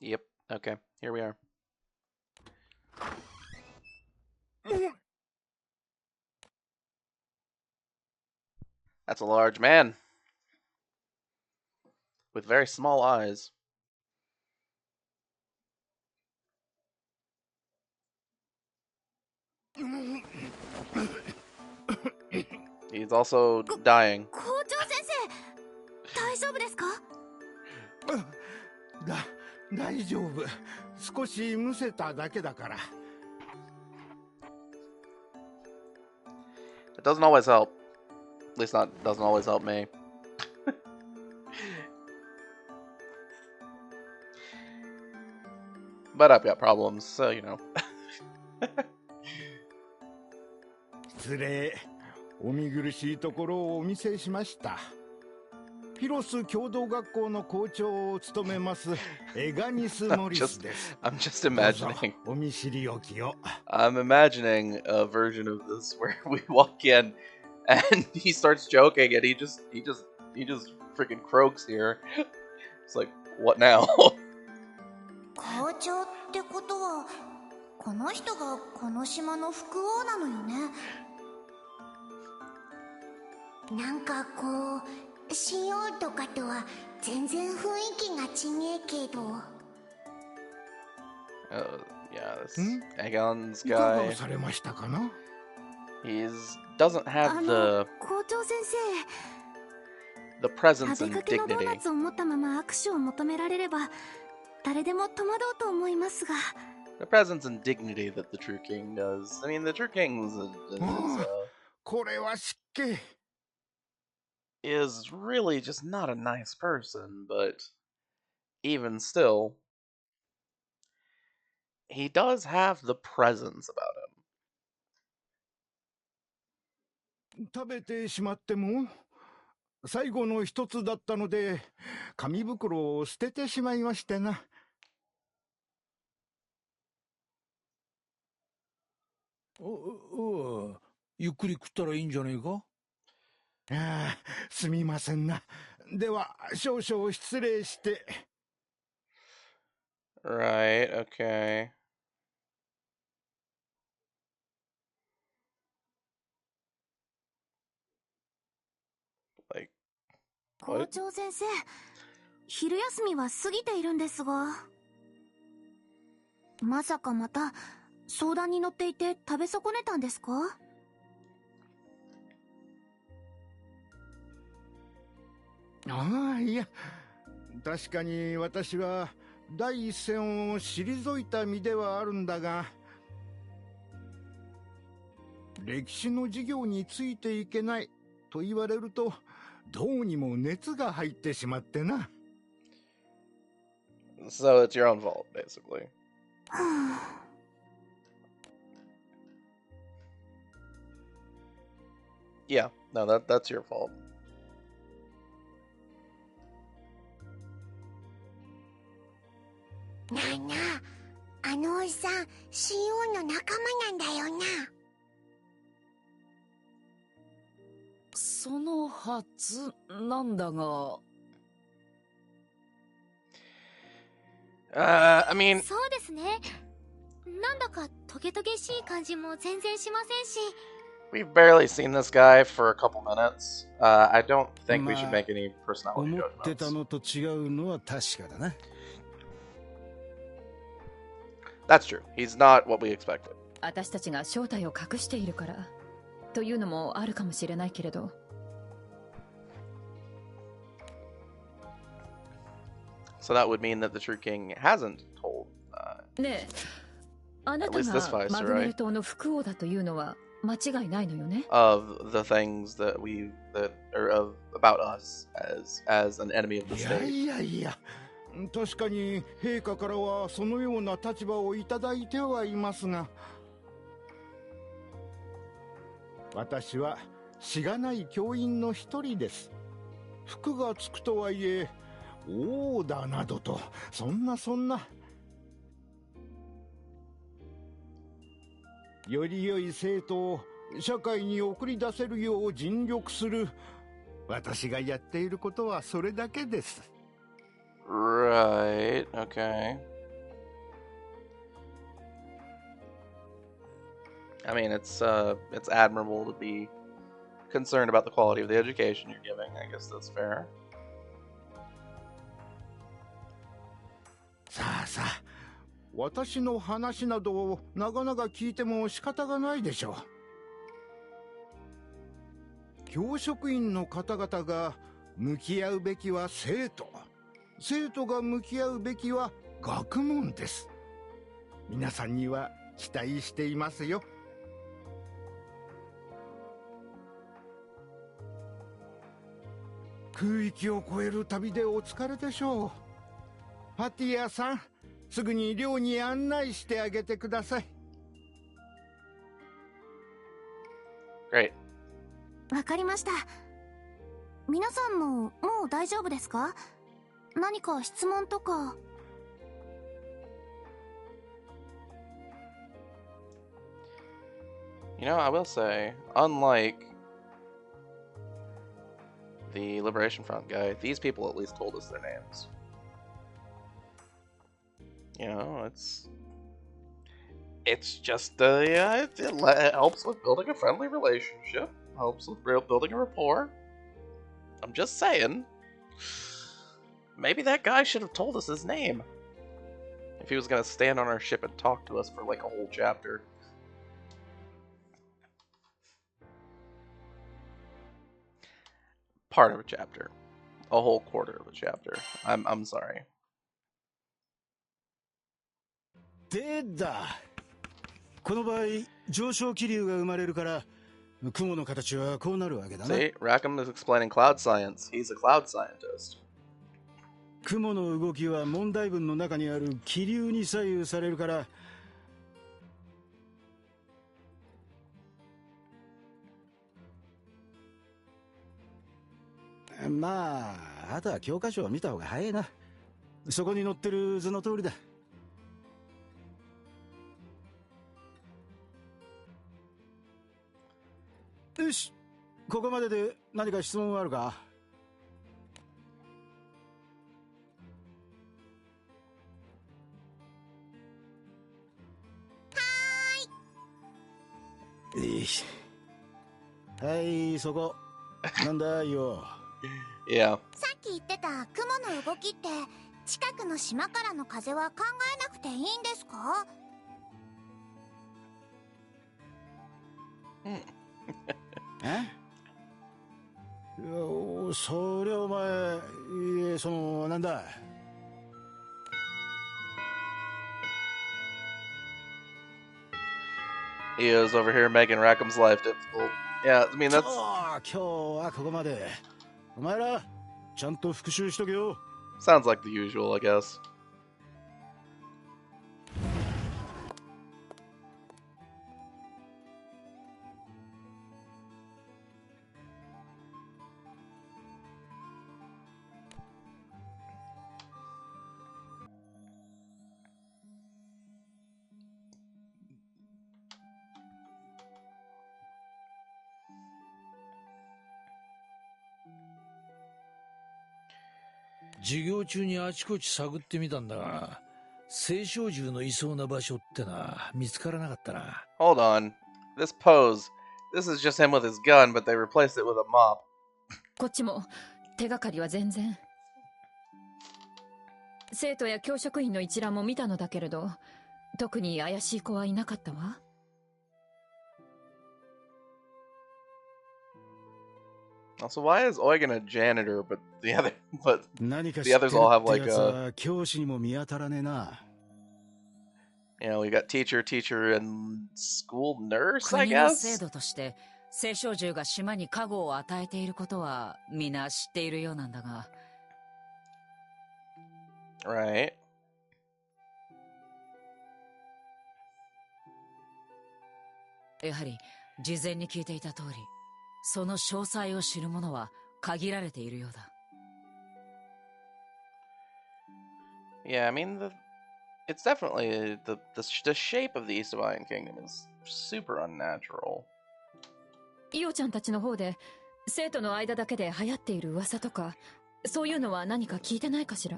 Yep. Okay. Here we are. That's a large man with very small eyes. He's also dying. 校長先生、大丈夫ですか？大丈夫。少しむせただけだから。 It doesn't always help. At least doesn't always help me. But I've got problems, so you know. 失礼。お見苦しいところをお見せしました。フィロス共同学校の校長を務めますエガニス・モリスです。I'm just imagining. お見知りおきを。I'm imagining a version of this where we walk in and he starts joking and he just freaking croaks here. It's like, what now? 校長ってことは、この人がこの島の副王なのよね。なんかこう、新王とかとは全然雰囲気が違えけど。Yeah, this Aegon's いかが guy. されましたかな？ Doesn't have the 校長先生、 presence 食べ and かけのドーナ dignity. ツを持ったまま握手を求められれば、誰でも戸惑うと思いますが。 The presence and dignity that the True King does. I mean, the True King is これは失敬。is really just not a nice person, but even still, he does have the presence about him. 食べてしまっても最後の一つだったので紙袋を捨ててしまいましてな。ゆっくり食ったらいいんじゃねえか。ああ、すみませんな。では少々失礼して。Right, okay. Like, 校長先生、昼休みは過ぎているんですが。まさかまた相談に乗っていて食べ損ねたんですか？ああ、いや、確かに私は第一線を退いた身ではあるんだが、歴史の授業についていけないと言われるとどうにも熱が入ってしまってな。So it's your own fault, basically. Yeah, no, that's your fault. なあなあ、あのおっさん、シオンの仲間なんだよな。そのはずなんだが。I mean... そうですね。なんだかトゲトゲしい感じも全然しませんし。We've barely seen this guy for a couple minutes. I don't think we should make any personality 思ってた judgments. のと違うのは確かだな。That's true. He's not what we expected. 私たちが正体を隠しているからというのもあるかもしれないけれど。So that would mean that the true king hasn't told. ねえ、あなた At least this が vice, マグネル right? 島の副王だというのは間違いないのよね。 Of the things that or of about us as an enemy of the いや state. いやいや、確かに陛下からはそのような立場をいただいてはいますが、私はしがない教員の一人です。服がつくとはいえ王だなどと、そんなより良い生徒を社会に送り出せるよう尽力する私がやっていることはそれだけです。 Right. Okay. I mean, it's admirable to be concerned about the quality of the education you're giving. I guess that's fair. さあさあ、私の話などを長々聞いても仕方がないでしょう。教職員の方々が向き合うべきは生徒、生徒が向き合うべきは学問です。皆さんには期待していますよ。空域を越える旅でお疲れでしょう。パティアさん、すぐに寮に案内してあげてください。Great. わかりました。皆さんももう大丈夫ですか？何か質問とか。You know, I will say, unlike the Liberation Front guy, these people at least told us their names. You know, it's just it helps with building a friendly relationship, helps with building a rapport. I'm just saying, maybe that guy should have told us his name if he was gonna stand on our ship and talk to us for like a whole chapter. Part of a chapter, a whole quarter of a chapter. I'm sorry. でだ、この場合上昇気流が生まれるから雲の形はこうなるわけだな。 See, Rackham is explaining cloud science. He's a cloud scientist. 雲の動きは問題文の中にある気流に左右されるから、まああとは教科書を見た方が早いな。そこに載ってる図の通りだ。よし、ここまでで何か質問はあるか？はい、そこ。なんだよ。Yeah. さっき言ってた雲の動きって近くの島からの風は考えなくていいんですか？え？いや、そりゃお前、なんだ。He is over here making Rackham's life difficult. Yeah, I mean, that's... 今日はここまで。お前ら、ちゃんと復習しとけよ。 sounds like the usual, I guess.「授業中にあちこち探ってみたんだが、青少獣のいそうな場所ってな、見つからなかったな。 Hold on. This pose. This is just him with his gun, but they replaced it with a mop. こっちも手がかりは全然。生徒や教職員の一覧も見たのだけれど、特に怪しい子はいなかったわ。Also, why is Eugen a janitor, but the the others all have like a... 教師にも見当たらねえな。You know, we got teacher, and school nurse, I 国の guess? 制度として青少獣が島に加護を与えていることは皆知っているようなんだが。Right. やはり事前に聞いていた通り、その詳細を知る者は限られているようだ。Yeah, I mean, it's definitely the shape of the East of Iron Kingdom is super unnatural. イオちゃんたちの方で生徒の間だけで流行っている噂とか、そういうのは何か聞いてないかしら？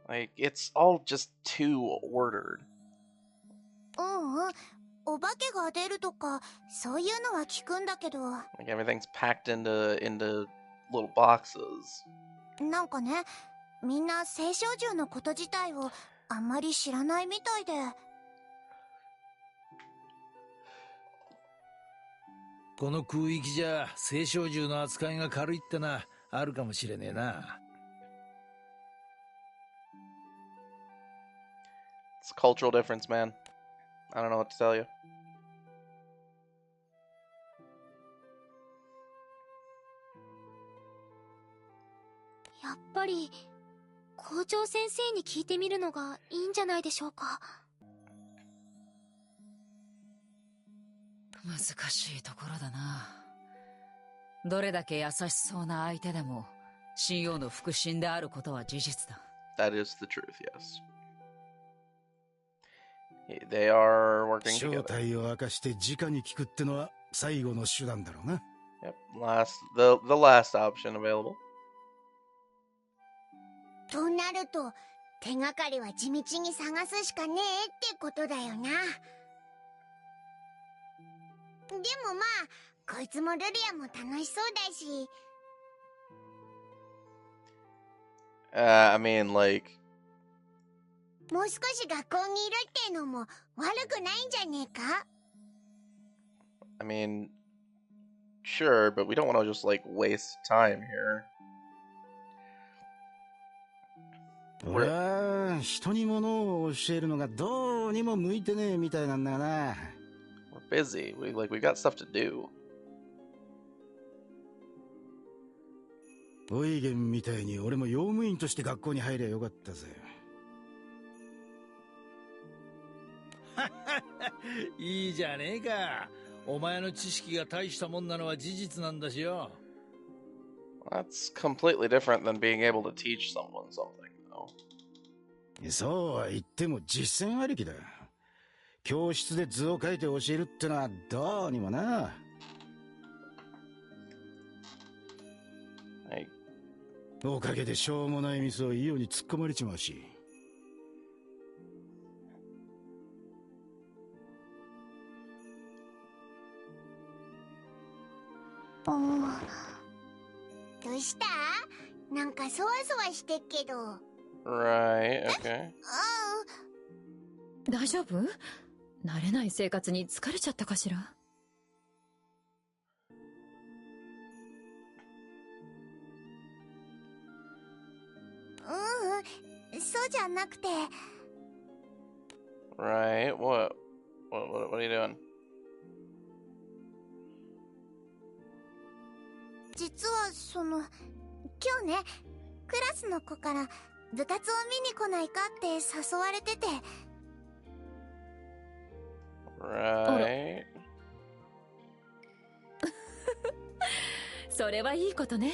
Like, it's all just too ordered. お化けが出るとかそういうのは聞くんだけど、 Like, everything's packed into little boxes. なんかね、みんな青少獣のこと自体をあんまり知らないみたいで。この空域じゃ青少獣の扱いが軽いってな、あるかもしれねえな。 It's a cultural difference, man. I don't know what to tell you. やっぱり校長先生に聞いてみるのがいいんじゃないでしょうか。難しいところだな。どれだけ優しそうな相手でも神王の腹心であることは事実だ。 That is the truth, yes. They are working 正 together. 体を明かして直に聞くってのは最後の手段だろうな。Yep, the last option available. となると手がかりは地道に探すしかねえってことだよな。でもまあこいつもルリアも楽しそうだし。I mean, like... もう少し学校にいるってのも悪くないんじゃねえか？ I mean, sure, but we don't want to just, like, waste time here. 俺は人に物を教えるのがどうにも向いてねえみたいなんだがな。busy. We got stuff to do. おいげんみたいに俺も用務員として学校に入りゃよかったぜ。いいじゃねえか。お前の知識が大したもんなのは事実なんだしよ。That's completely different than being able to teach someone something, though. そうは言っても実践ありきだ。教室で図を描いて教えるってのはどうにもな。はい。おかげでしょうもないミスをいいように突っ込まれちまうし。どうした？なんかそわそわしてっけど。Right, okay. 大丈夫？慣れない生活に疲れちゃったかしら？そうじゃなくて。Right, what are you doing? 実は今日ね、クラスの子から部活を見に来ないかって誘われてて。Right. それはいいことね。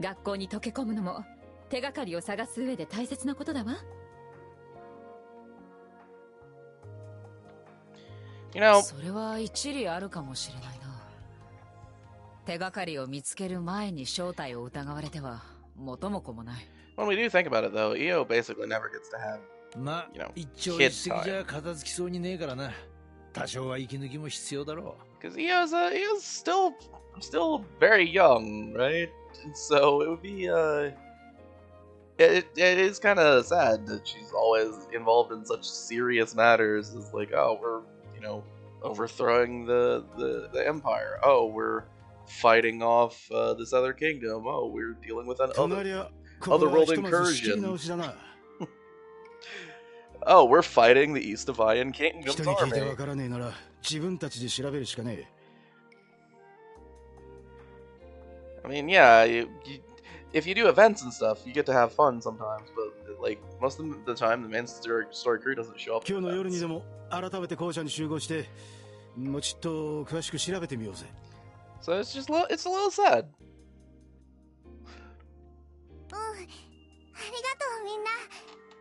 学校に溶け込むのも手がかりを探す上で大切なことだわ。それは一理あるかもしれないな。手がかりを見つける前に正体を疑われては元も子もない。When we do think about it, though, EO basically never gets to have, まあ、一朝一夕じゃ片付きそうにねえからな。多少は息抜きも必要だろう。Because EO's still very young, right? And so it would be it is kind of sad that she's always involved in such serious matters as like, oh, we're overthrowing the empire. Oh, we're fighting off this other kingdom. Oh, we're dealing with an otherworld incursion. Oh, we're fighting the East of Iron Kingdom's army. I mean, yeah, if you do events and stuff, you get to have fun sometimes, but like most of the time, the main story crew doesn't show up. So it's a little sad. ありがとうみんな。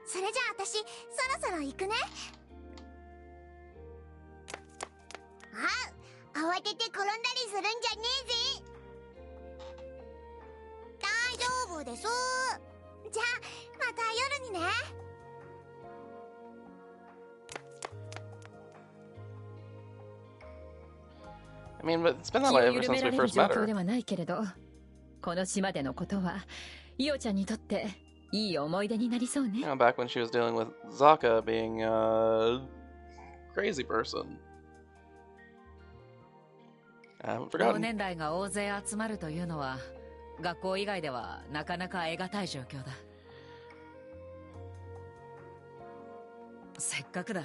それじゃあ私そろそろ行くね。慌てて転んだりするんじゃねえぜ。大丈夫です。じゃあまた夜にね。I mean, but it's been that way ever since we first met her. ではないけれど、この島でのことはイオちゃんにとっていい思い出になりそうね。Back when she was dealing with Zaka being a crazy person. I haven't forgotten. 同年代が大勢集まるというのは学校以外ではなかなか得難い状況だ。せっかくだ。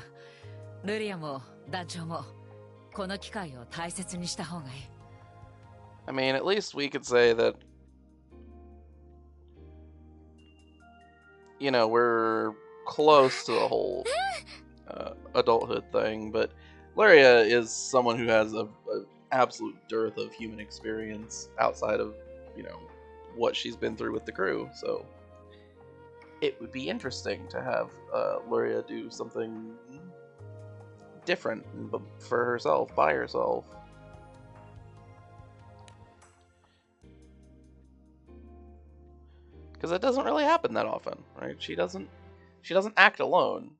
ルリアも団長もこの機会を大切にした方がいい。I mean, at least we could say that, we're close to the whole adulthood thing, but Luria is someone who has an absolute dearth of human experience outside of, what she's been through with the crew, so it would be interesting to have Luria do something different for herself, by herself. Because it doesn't really happen that often, right? She doesn't act alone.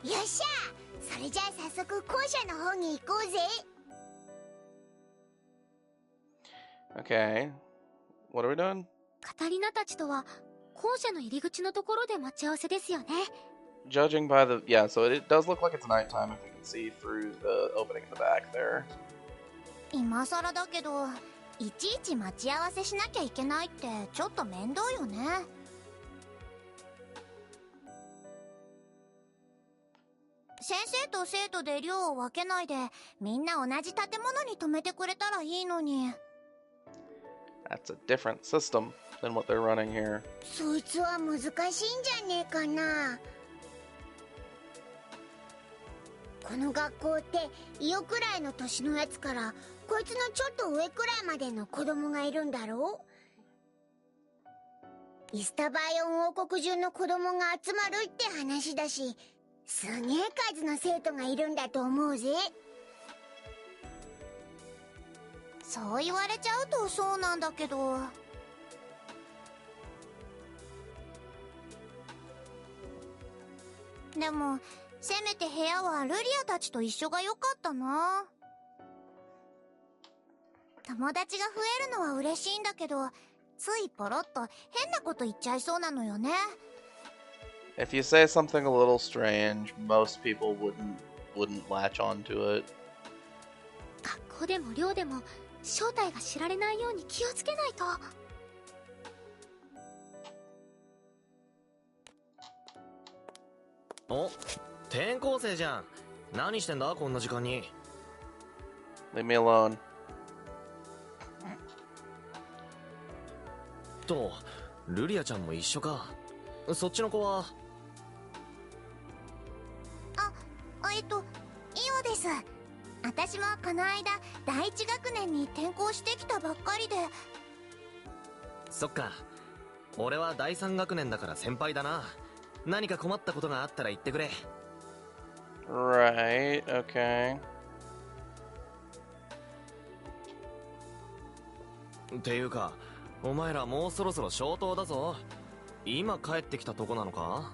よっしゃ、それじゃあ早速校舎の方に行こうぜ。Okay. What are we doing? カタリナたちとは校舎の入り口のところで待ち合わせですよね。 Judging by the... Yeah, so it does look like it's nighttime if you can see through the opening in the back there. 今更だけど、いちいち待ち合わせしなきゃいけないってちょっと面倒よね。先生と生徒で寮を分けないでみんな同じ建物に泊めてくれたらいいのに。 That's a different system than what they're running here. そいつは難しいんじゃねえかな。この学校ってイオくらいの年のやつからこいつのちょっと上くらいまでの子供がいるんだろう。イスタバイオン王国中の子供が集まるって話だし、すげえ数の生徒がいるんだと思うぜ。そう言われちゃうとそうなんだけど。でもせめて部屋はルリアたちと一緒が良かったな。友達が増えるのは嬉しいんだけど、ついポロッと変なこと言っちゃいそうなのよね。If you say something a little strange, most people wouldn't latch onto it. 学校でも寮でも正体が知られないように気をつけないと。お、転校生じゃん。何してんだこんな時間に。 Leave me alone. と、ルリアちゃんも一緒か。そっちの子は。イオです。私もこの間第一学年に転校してきたばっかりで。そっか。俺は第三学年だから先輩だな。何か困ったことがあったら言ってくれ。 Right, okay. っていうか、お前らもうそろそろ消灯だぞ。今帰ってきたとこなのか？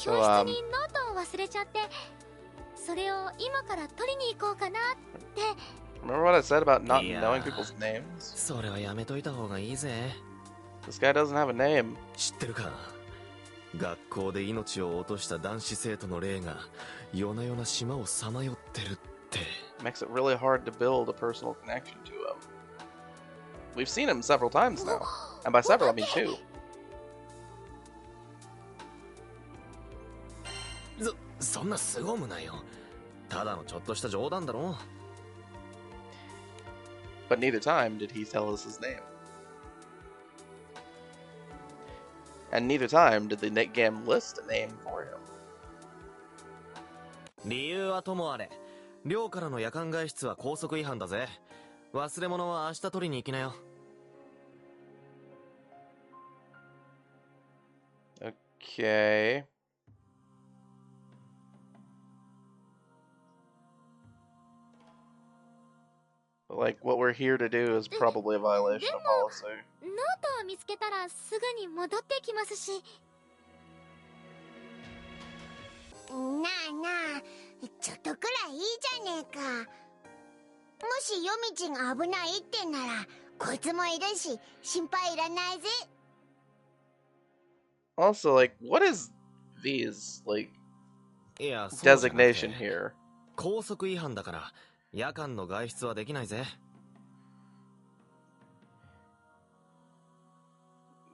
教室にノートを忘れちゃって、それを今から取りに行こうかなって。 Remember what I said about not knowing people's names? それはやめといた方がいいぜ。 This guy doesn't have a name. 知ってるか？学校で命を落とした男子生徒の霊が夜な夜な島をさまよってるって。 Makes it really hard to build a personal connection to him. We've seen him several times now. And by several, I mean two. そんな凄むなよ。ただのちょっとした冗談だろ。 But neither time did he tell us his name. And neither time did the game list a name for him. 理由はともあれ、寮からの夜間外出は校則違反だぜ。忘れ物は明日取りに行きなよ。 Okay. Like, what we're here to do is probably a violation of policy. ノートを見つけたらすぐに戻ってきますし。なあなあ、ちょっとくらいいいじゃねえか。もし夜道が危ないってならこいつもいるし心配いらないぜ。 Also, like, what is these, like, いや、そうじゃなくて designation here? 校則違反だから夜間の外出はできないぜ。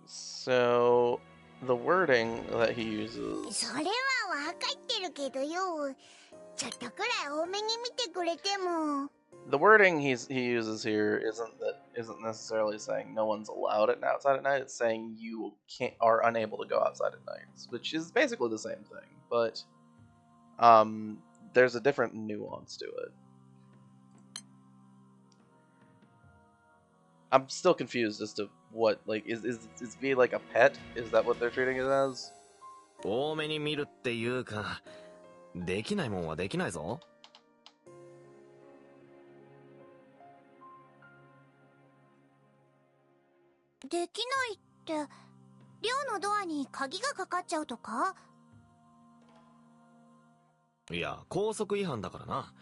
So, the wording that he uses... それはわかってるけどよ。ちょっとくらい多めに見てくれても。 The wording he uses here isn't necessarily saying no one's allowed it outside at night. It's saying you are unable to go outside at night, which is basically the same thing, but there's a different nuance to it. I'm still confused as to what, like, is V like a pet? Is that what they're treating it as? 多めに見るっていうか、できないもんはできないぞ。できないって、寮のドアに鍵がかかっちゃうとか？いや、校則違反だからな。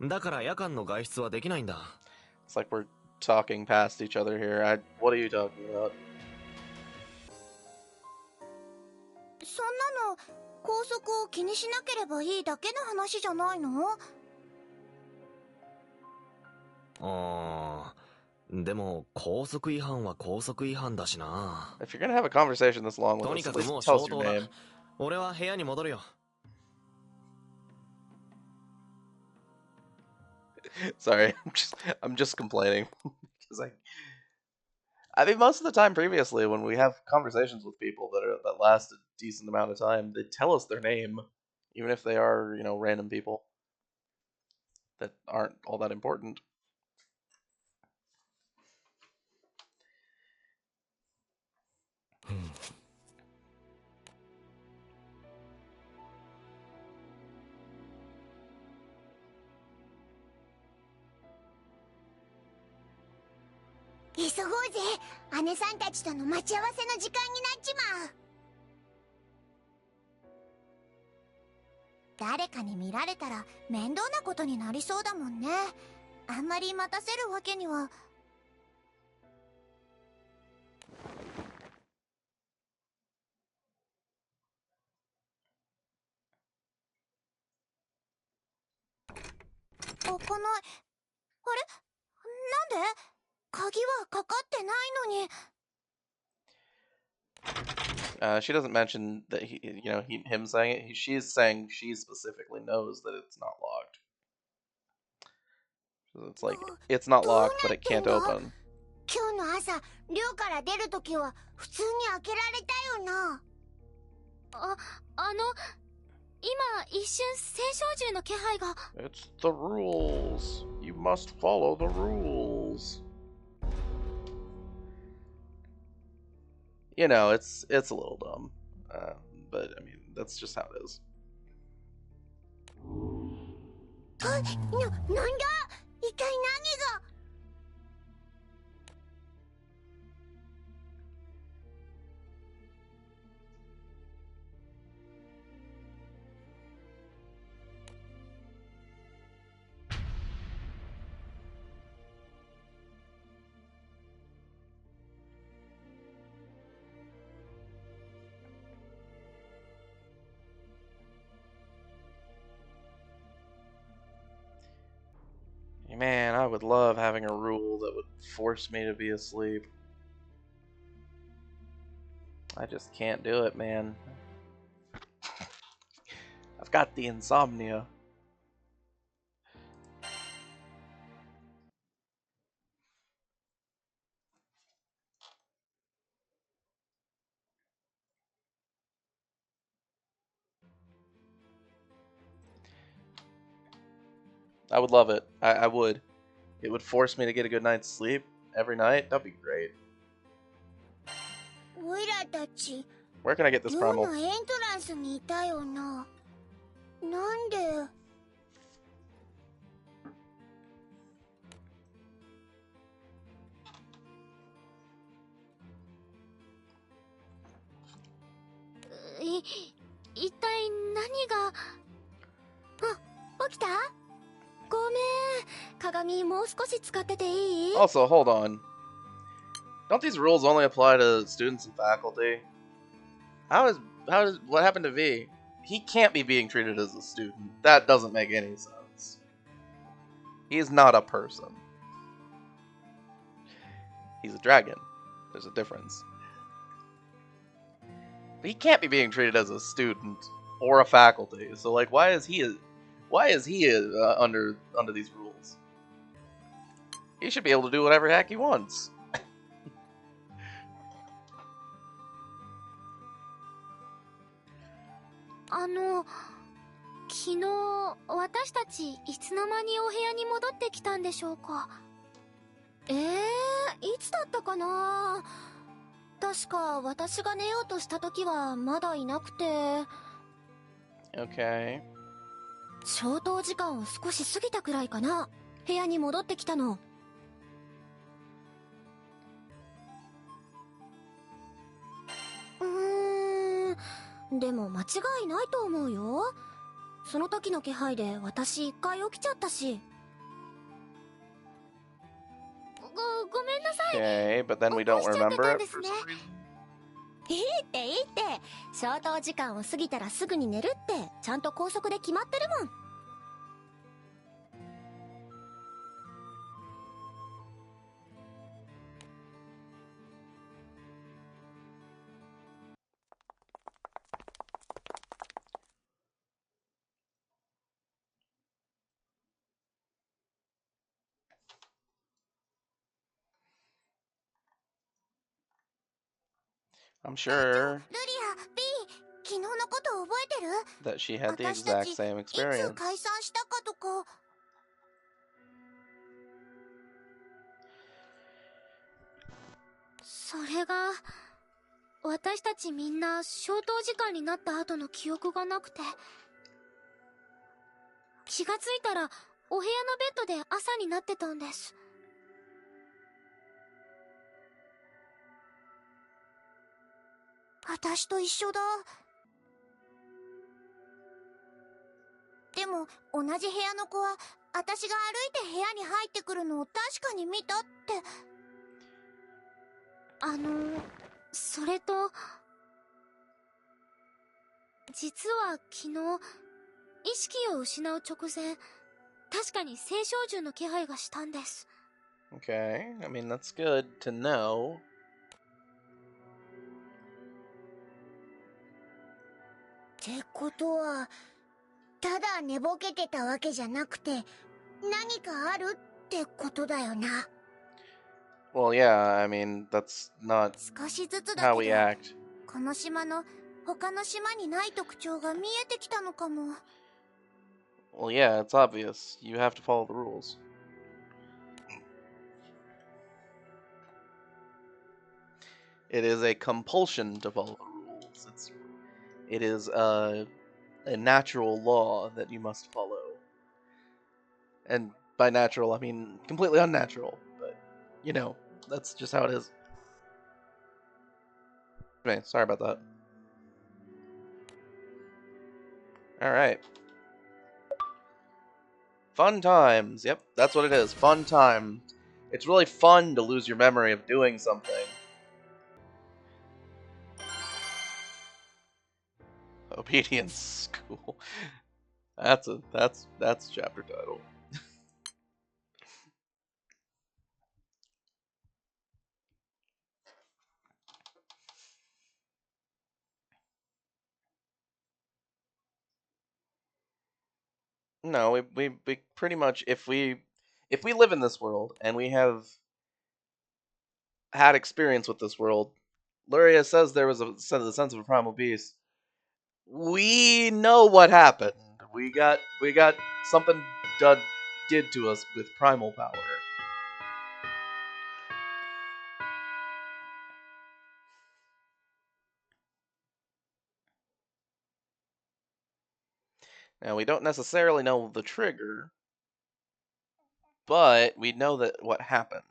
だから夜間の外出はできないんだ。It's like we're talking past each other here. What are you talking about? そんなの校則を気にしなければいいだけの話じゃないの？でも校則違反は校則違反だしな。If you're gonna have a conversation this long with とに us, か at くも least う tell us 消 your 灯だ。 name. 俺は部屋に戻るよ。Sorry, I'm just complaining because I mean most of the time previously when we have conversations with people that last a decent amount of time, they tell us their name, even if they are, you know, random people that aren't all that important.「急ごうぜ。姉さんたちとの待ち合わせの時間になっちまう。」誰かに見られたら面倒なことになりそうだもんね。あんまり待たせるわけには。開かない。あれ？なんで？鍵はかかってないのに。She doesn't mention that him saying it. She's saying she specifically knows that it's not locked. So it's like it's not locked, but it can't open. 今日の朝、寮から出るときは普通に開けられたよな。今一瞬青少獣の気配が。It's the rules. You must follow the rules. You know, it's a little dumb, but I mean that's just how it is. なんだ？一体何が？Man, I would love having a rule that would force me to be asleep. I just can't do it, man. I've got the insomnia. I would love it. I would. It would force me to get a good night's sleep every night. That'd be great. おいらたち、 Where can I get this 寮 primal? のエントランスにいたよな。なんで？一体何が。あ、起きた？ごめん。鏡もう少し使ってていい？ Also, hold on. Don't these rules only apply to students and faculty? What happened to V? He can't be being treated as a student. That doesn't make any sense. He is not a person. He's a dragon. There's a difference. But he can't be being treated as a student or a faculty. So, like, why is he under these rules? He should be able to do whatever the heck he wants. 昨日私たちいつの間にお部屋に戻ってきたんでしょうか。いつだったかな。確か私が寝ようとした時はまだいなくて。Okay. 消灯時間を少し過ぎたくらいかな。部屋に戻ってきたの。でも間違いないと思うよ。その時の気配で私一回起きちゃったし。ごめんなさい。 Okay, but then we don't remember it for some reason. いいっていいって。消灯時間を過ぎたらすぐに寝るってちゃんと校則で決まってるもん。I'm sure ルリア、B、昨日のこと覚えてる？ that she had the 私た exact ち same いつ experience. 解散したかとか。それが私たちみんな消灯時間になった後の記憶がなくて、気がついたらお部屋のベッドで朝になってたんです。私と一緒だ。でも同じ部屋の子は私が歩いて部屋に入ってくるのを確かに見たって。それと実は昨日意識を失う直前、確かに青少獣の気配がしたんです。 Okay, I mean that's good to know. ってことはただ寝ぼけてたわけじゃなくて何かあるってことだよな。Well, yeah, I mean that's not 少しずつだ how け we ど act. この島の他の島にない特徴が見えてきたのかも。 Well, yeah, it's obvious. You have to follow the rules. It is a compulsion to follow the rules. It is a natural law that you must follow. And by natural, I mean completely unnatural. But, you know, that's just how it is. Okay, sorry about that. Alright. Fun times. Yep, that's what it is. Fun time. It's really fun to lose your memory of doing something. Obedience School. That's chapter title. No, we pretty much if we live in this world and we have had experience with this world, Luria says there was the sense of a primal beast. We know what happened. We got something did to us with primal power. Now we don't necessarily know the trigger, but we know that what happened.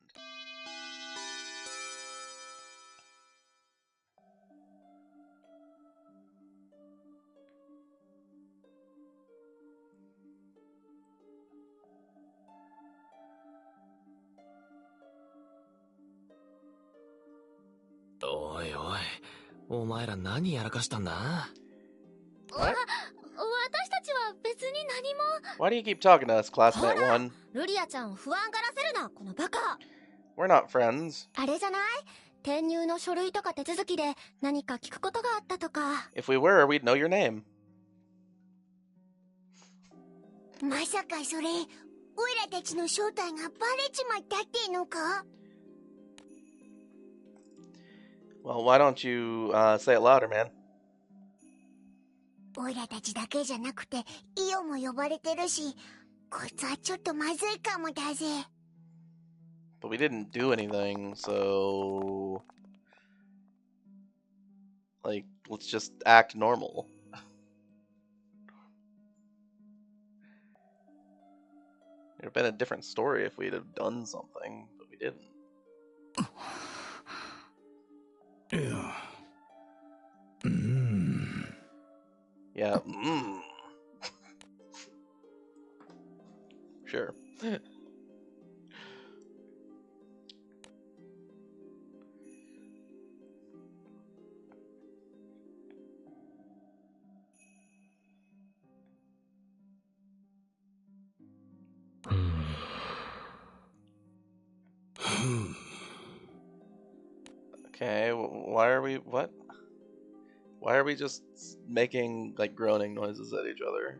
Oi, oi. お前ら何やらかしたんだ? What? 私たちは別に何も。 Why do you keep talking to us, classmate 1? ルリアちゃんを不安がらせるな、このバカ。 We're not friends. あれじゃない？転入の書類とか手続きで何か聞くことがあったとか。 If we were, we'd know your name. まさかそれオイラたちの正体がバレちまったってのか？ Well, why don't you say it louder, man? オイラたちだけじゃなくてイオも呼ばれてるし、こいつはちょっとまずいかもだぜ。 But we didn't do anything, so like let's just act normal. It'd have been a different story if we'd have done something, but we didn't. いや、Yeah. Sure. Okay, why are we, what? Why are we just making, like, groaning noises at each other?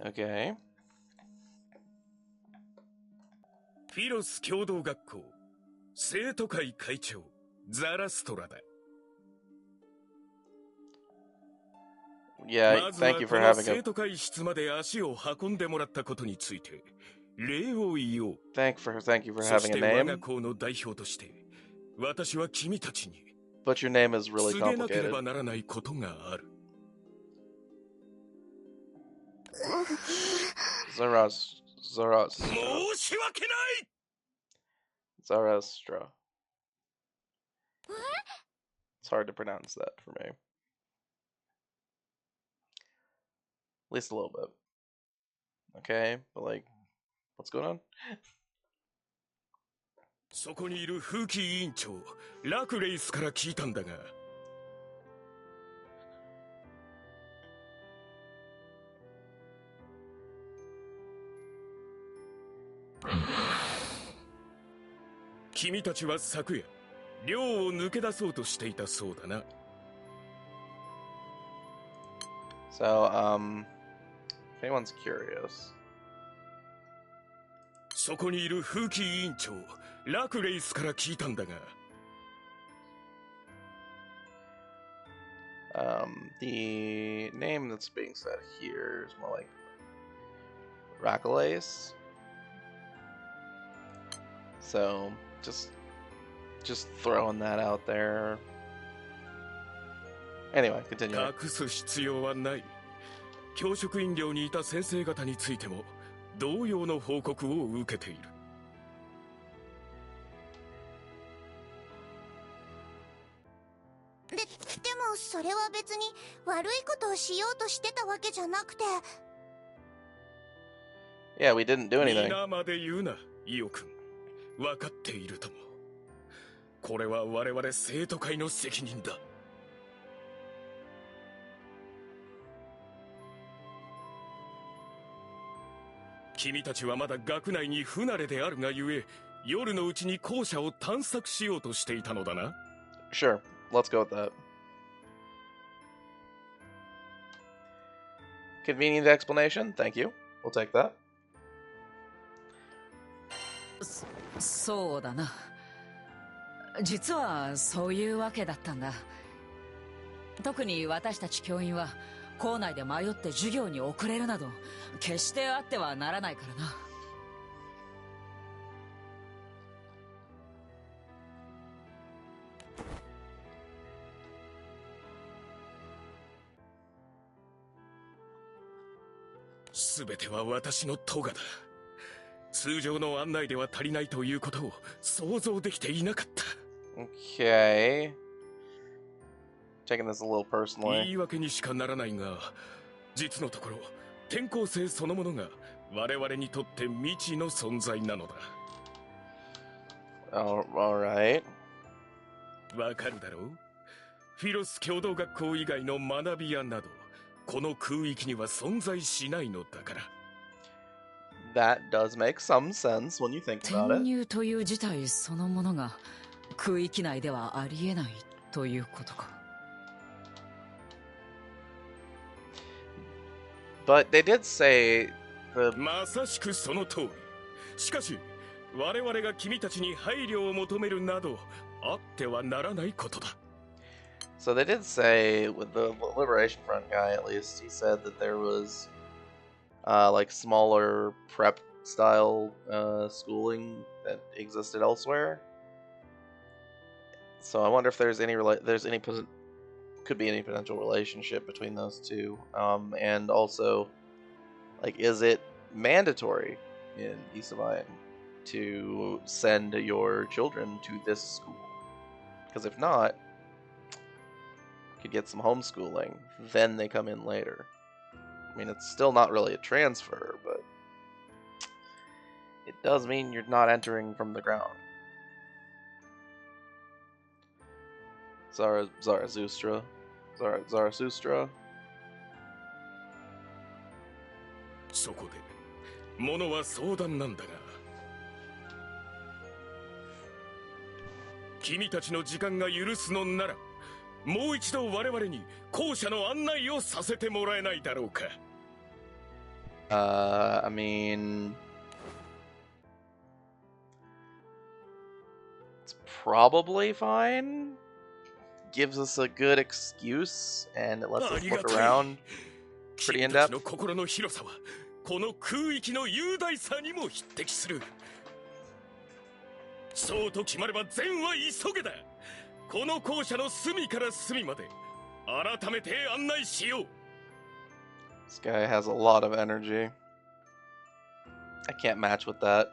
Okay. フィロス共同学校生徒会会長ザラストラだ。 Yeah, まず thank は you こ for の having 生 a 徒会室まで足を運んでもらったことについて礼を言おう。 thank you for そ having し a て我が name, 校の代表として私は君たちに but your name is really 告げなけれ complicated. ばならないことがある。 Zarastra. 申し訳ない。 Zarastra. It's hard to pronounce that for me. At least a little bit. Okay, but like, what's going on? そこにいる風紀委員長ラクレイスから聞いたんだが、 君たちは昨夜寮を抜け出そうとしていたそうだな。 So, if anyone's curious. そこにいる風紀委員長ラクレイスから聞いたんだが、 The name that's being said here is more like Rakalace. So, just throwing that out there. Anyway, continue. 隠す必要はない。教職員寮にいた先生方についても同様の報告を受けている。 でもそれは別に悪いことをしようとしてたわけじゃなくて。 Yeah, we didn't do anything. 皆まで言うな、イオ君。分かっているとも。これは我々生徒会の責任だ。 君たちはまだ学内に不慣れであるがゆえ、夜のうちに校舎を探索しようとしていたのだな。 Sure, let's go with that. Convenient explanation, thank you. We'll take that. そうだな。実はそういうわけだったんだ。特に私たち教員は校内で迷って授業に遅れるなど決してあってはならないからな。すべては私の咎だ。通常の案内では足りないということを想像できていなかった。 Okay. Taking this a little 言 personally. い訳にしかならないが、実のところ転校生そのものが我々にとって未知の存在なのだ。 Alright. わかるだろう？フィロス共同学校以外の学び屋などこの空域には存在しないのだから。 That does make some sense when you think about 転 it. 入という事態そのものが空域内ではありえないということか。 But they did say the まさしくその通り。しかし我々が君たちに配慮を求めるなどあってはならないことだ。 So they did say, with the Liberation Front guy at least, he said that there was like smaller prep style schooling that existed elsewhere. So I wonder if there's any could be any potential relationship between those two. And also, like, is it mandatory in Isabayan to send your children to this school? Because if not, you could get some homeschooling, then they come in later. I mean, it's still not really a transfer, but it does mean you're not entering from the ground. Zarathustra. そこで物は相談なんだが、君たちの時間が許すのなら、もう一度我々に校舎の案内をさせてもらえないだろうか。I mean, it's probably fine. Gives us a good excuse and it lets us look around pretty in depth. 君たちの心の広さはこの空域の雄大さにも匹敵する。そうと決まれば善は急げだ。この校舎の隅から隅まで改めて案内しよう。This guy has a lot of energy. I can't match with that.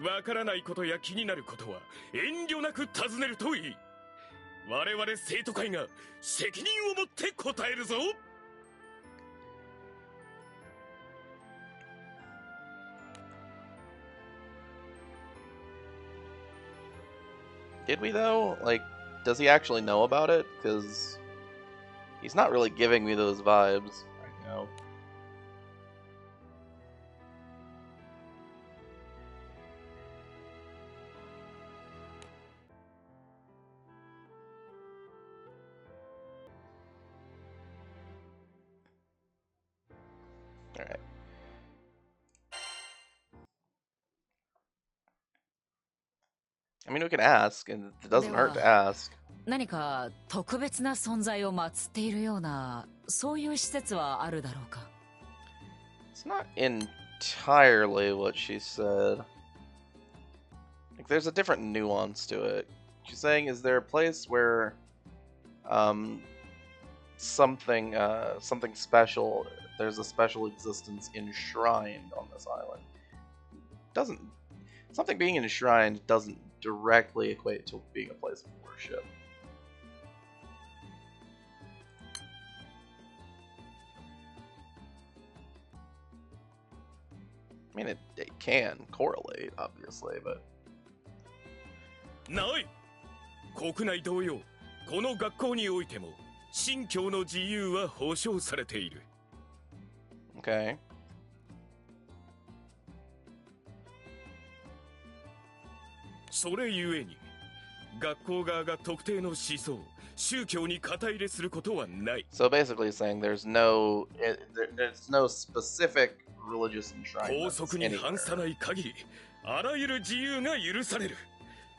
わからないことや気になることは遠慮なく尋ねるといい。我々生徒会が責任を持って答えるぞ。Did we though? Like, does he actually know about it? Because he's not really giving me those vibes right now. Alright. I mean, we can ask, and it doesn't hurt to ask. 何か特別な存在を祀っているような、そういう施設はあるだろうか。It's not entirely what she said. Like, there's a different nuance to it. She's saying, is there a place where something special, there's a special existence enshrined on this island? Something being enshrined doesn't directly equate to being a place of worship. I mean, it can correlate, obviously, but... ない。国内同様、この学校においても信教の自由は保障されている。Okay. それゆえに、学校側が特定の思想、宗教に肩入れすることはない。So basically saying there's no specific religious enshrinement. 法則に反さない限り、あらゆる自由が許される。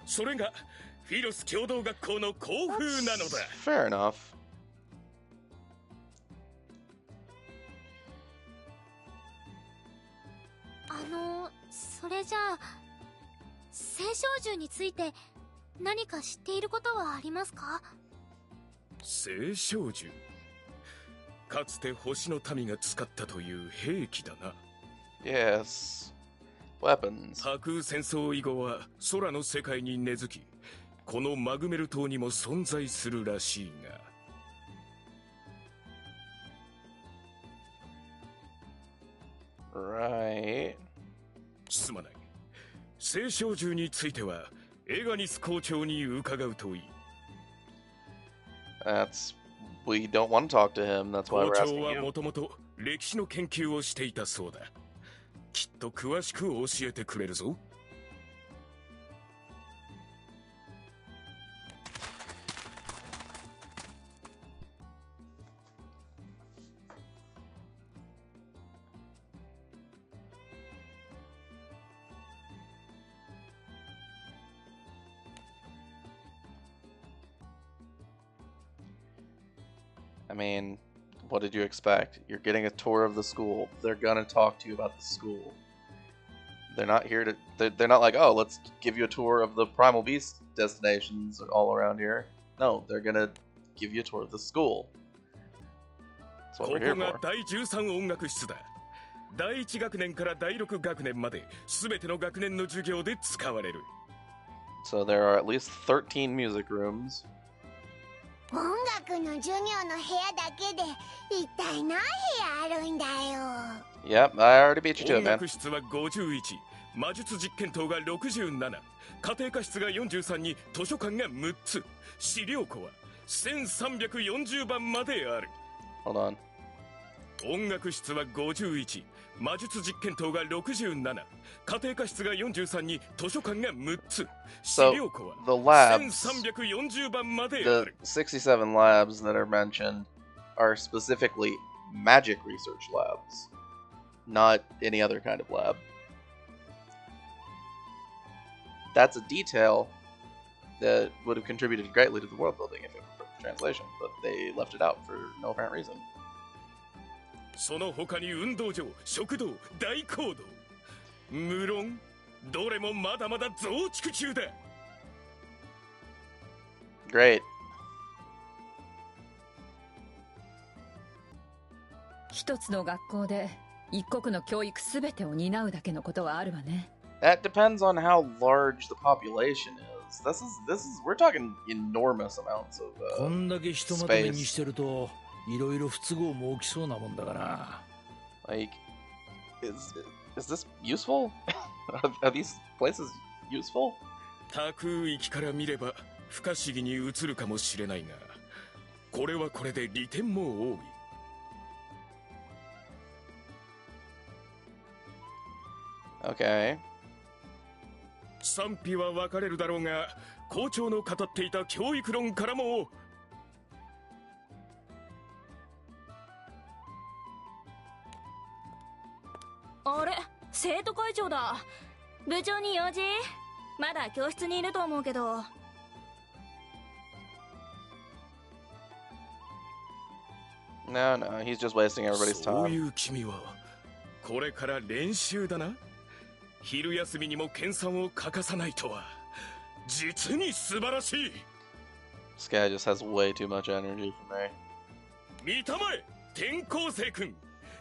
それがフィロス共同学校の校風なのだ。Fair enough. それじゃあ聖少獣について何か知っていることはありますか？聖少獣、かつて星の民が使ったという兵器だな。 Yes. Weapons. 架空戦争以後は空の世界に根付き、このマグメル島にも存在するらしいが。Right. すまない。聖少獣についてはエガニス校長に伺うといい。We don't want to talk to him. That's why we're asking you. 校長はもともと歴史の研究をしていたそうだ。きっと詳しく教えてくれるぞ。I mean, what did you expect? You're getting a tour of the school. They're gonna talk to you about the school. They're not here to. They're not like, oh, let's give you a tour of the primal beast destinations all around here. No, they're gonna give you a tour of the school. That's what we're here for. 第13音楽室だ。第1学年から第6学年まで全ての学年の授業で使われる。So there are at least 13 music rooms. 音楽の授業の部屋だけで一体何部屋あるんだよ。 Yep, I already beat you to it, 音 man. 楽室は51、魔術実験棟が67、家庭科室が43に図書館が6つ、資料庫は1340番まである。Hold on. 音楽室は51、魔術実験棟が67、家庭科室が43に図書館が6つ、資 So 料庫は the labs, 1340番まであ the る。67 labs that are mentioned are specifically magic research labs, not any other kind of lab. That's a detail that would have contributed greatly to the world building if it were for translation, but they left it out for no apparent reason. その他に運動場、食堂、大講堂。無論、どれもまだまだ増築中だ。Great. 一つの学校で一国の教育すべてを担うだけのことはあるわね。That depends on how large the population is. We're talking enormous amounts of こんだけ人まとめにしてるといろいろ不都合も起きそうなもんだから。Like, is this useful? Are these places useful? 他空域から見れば不可思議に映るかもしれないが、これはこれで利点も多い。Okay. 賛否は分かれるだろうが、校長の語っていた教育論からも。あれ、生徒会長だ。部長に用事？まだ教室にいると思うけど。No, he's just wasting everybody's そうい time. う君はこれから練習だな。昼休みにも研鑽を欠かさないとは実に素晴らしい。 This guy just has way too much energy for me. 見たまえ、転校生君。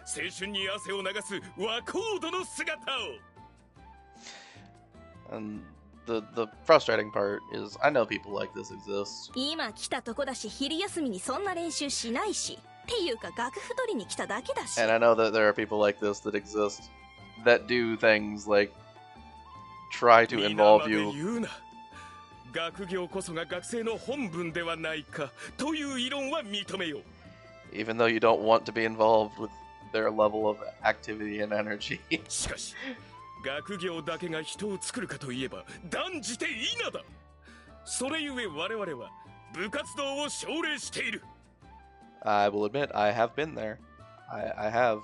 青春に汗を流す和コードの姿を。 And the frustrating part is I know people like this exist. 今来たとこだし、昼休みにそんな練習しないし。っていうか楽譜取りに来ただけだし。 And I know that there are people like this that exist that do things like try to involve you. 言うな。学業こそが学生の本分ではないかという異論は認めよう。 Even though you don't want to be involved with their level of activity and energy. しかし、学業だけが人を作るかといえば断じて否だ。それゆえ我々は部活動を奨励している。 I will admit, I have been there. I have.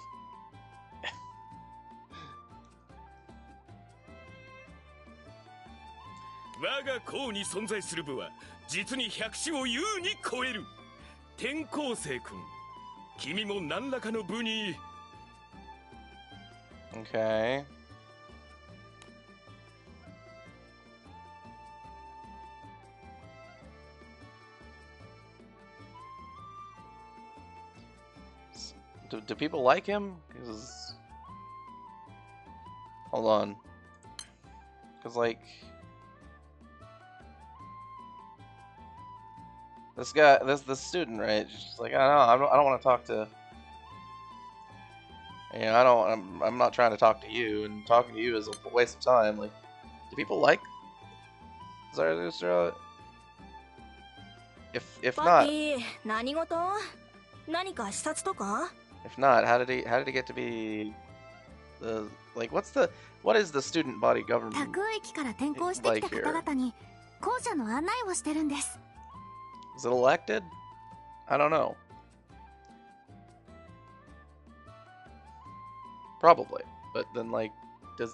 我が校に存在する部は実に100種を優に超える。転校生君、君も何らかの部に。 Okay. Do people like him? 'Cause... Hold on. Because, like... This guy, this student, right? Just like, I don't want to talk to... You know, I'm not trying to talk to you, and talking to you is a waste of time. Like, do people like Zarathustra? If not, 何事？何か視察とか？ if not, how did he get to be the what is the student body government 他空域から転校してきた方々に校舎の案内をしてるんです。 Is it elected? I don't know. Probably, but then like, do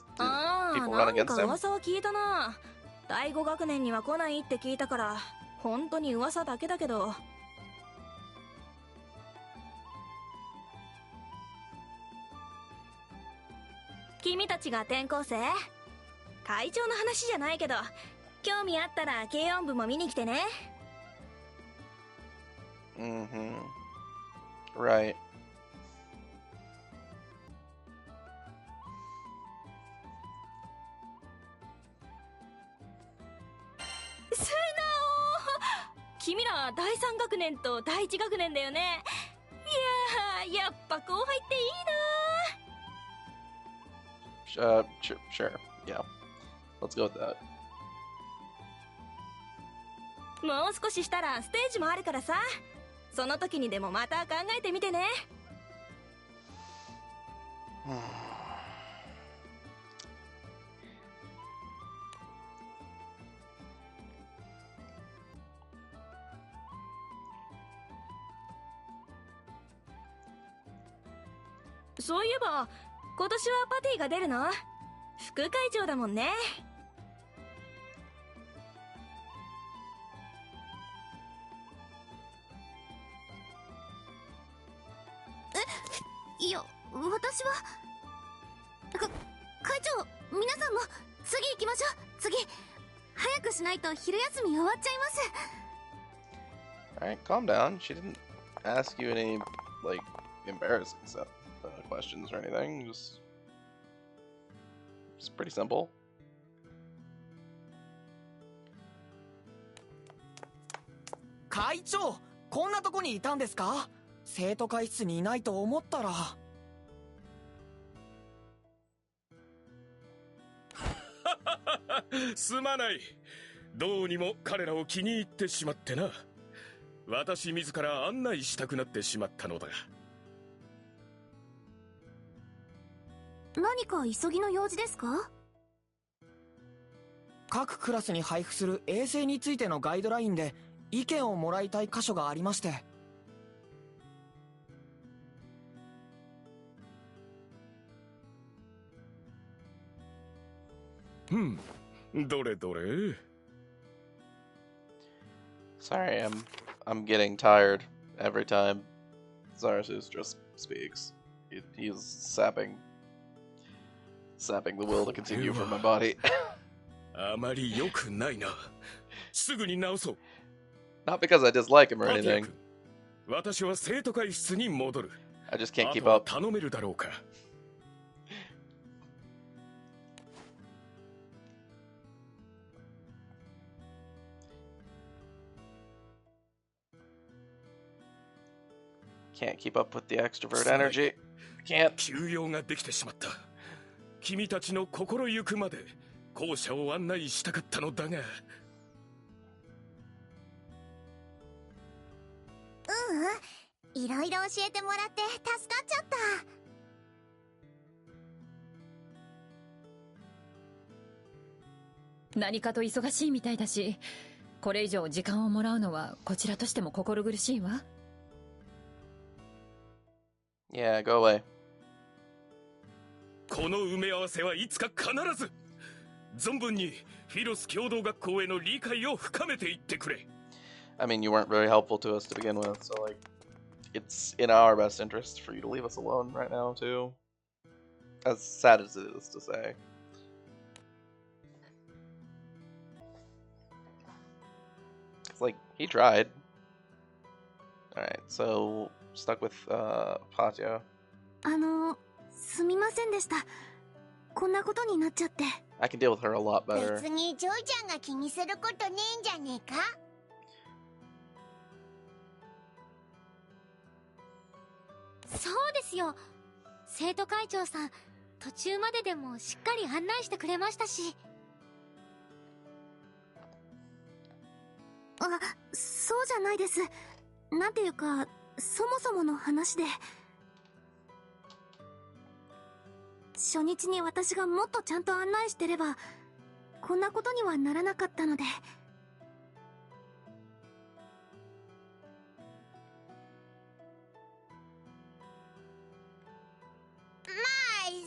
people run なん against か him? 噂は聞いたな。第5学年には来ないって聞いたから、本当に噂だけだけど。君たちが転校生？会長の話じゃないけど、興味あったら軽音部も見に来てね。Right. 素直。君ら第3学年と第1学年だよね。いやー、やっぱ後輩っていいな。Sure. Yeah. Let's go with that. もう少ししたらステージもあるからさ、その時にでもまた考えてみてね。そういえば今年はパティが出るの？副会長だもんね。いや、私は会長、皆さんも次行きましょう。次早くしないと昼休み終わっちゃいます。 Alright, calm down. She didn't ask you any, like, embarrassing questions or anything. Just pretty simple. 会長、こんなとこにいたんですか？生徒会室にいないと思ったら。すまない。どうにも彼らを気に入ってしまってな。私自ら案内したくなってしまったのだ。何か急ぎの用事ですか？各クラスに配布する衛生についてのガイドラインで意見をもらいたい箇所がありまして。どれどれ。 Sorry, I'm getting tired every time Zarathus just speaks. He's sapping the will to continue from my body. あまり良くないな。すぐに直そう。 Not because I dislike him or anything. 私は生徒会室に戻る。 I just can't keep up. 頼めるだろうか。 Can't keep up with the extrovert energy. Can't. 休養ができてしまった。君たちの心ゆくまで校舎を案内したかったのだが。いろいろ教えてもらって助かっちゃった。何かと忙しいみたいだし、これ以上時間をもらうのはこちらとしても心苦しいわ。Yeah, go away. この埋め合わせはいつか必ず存分にフィロス共同学校への理解を深めていってくれ。 I mean, you weren't very helpful to us to begin with, so like, it's in our best interest for you to leave us alone right now, too. As sad as it is to say. It's like, he tried. Alright, so, stuck with, Patio. すみませんでした。こんなことになっちゃって。I can deal with her a lot better. 別にジョイちゃんが気にすることねえんじゃねえか？そうですよ。生徒会長さん、途中まででもしっかり案内してくれましたし。そうじゃないです。なんていうか、そもそもの話で。初日に私がもっとちゃんと案内してれば、こんなことにはならなかったので。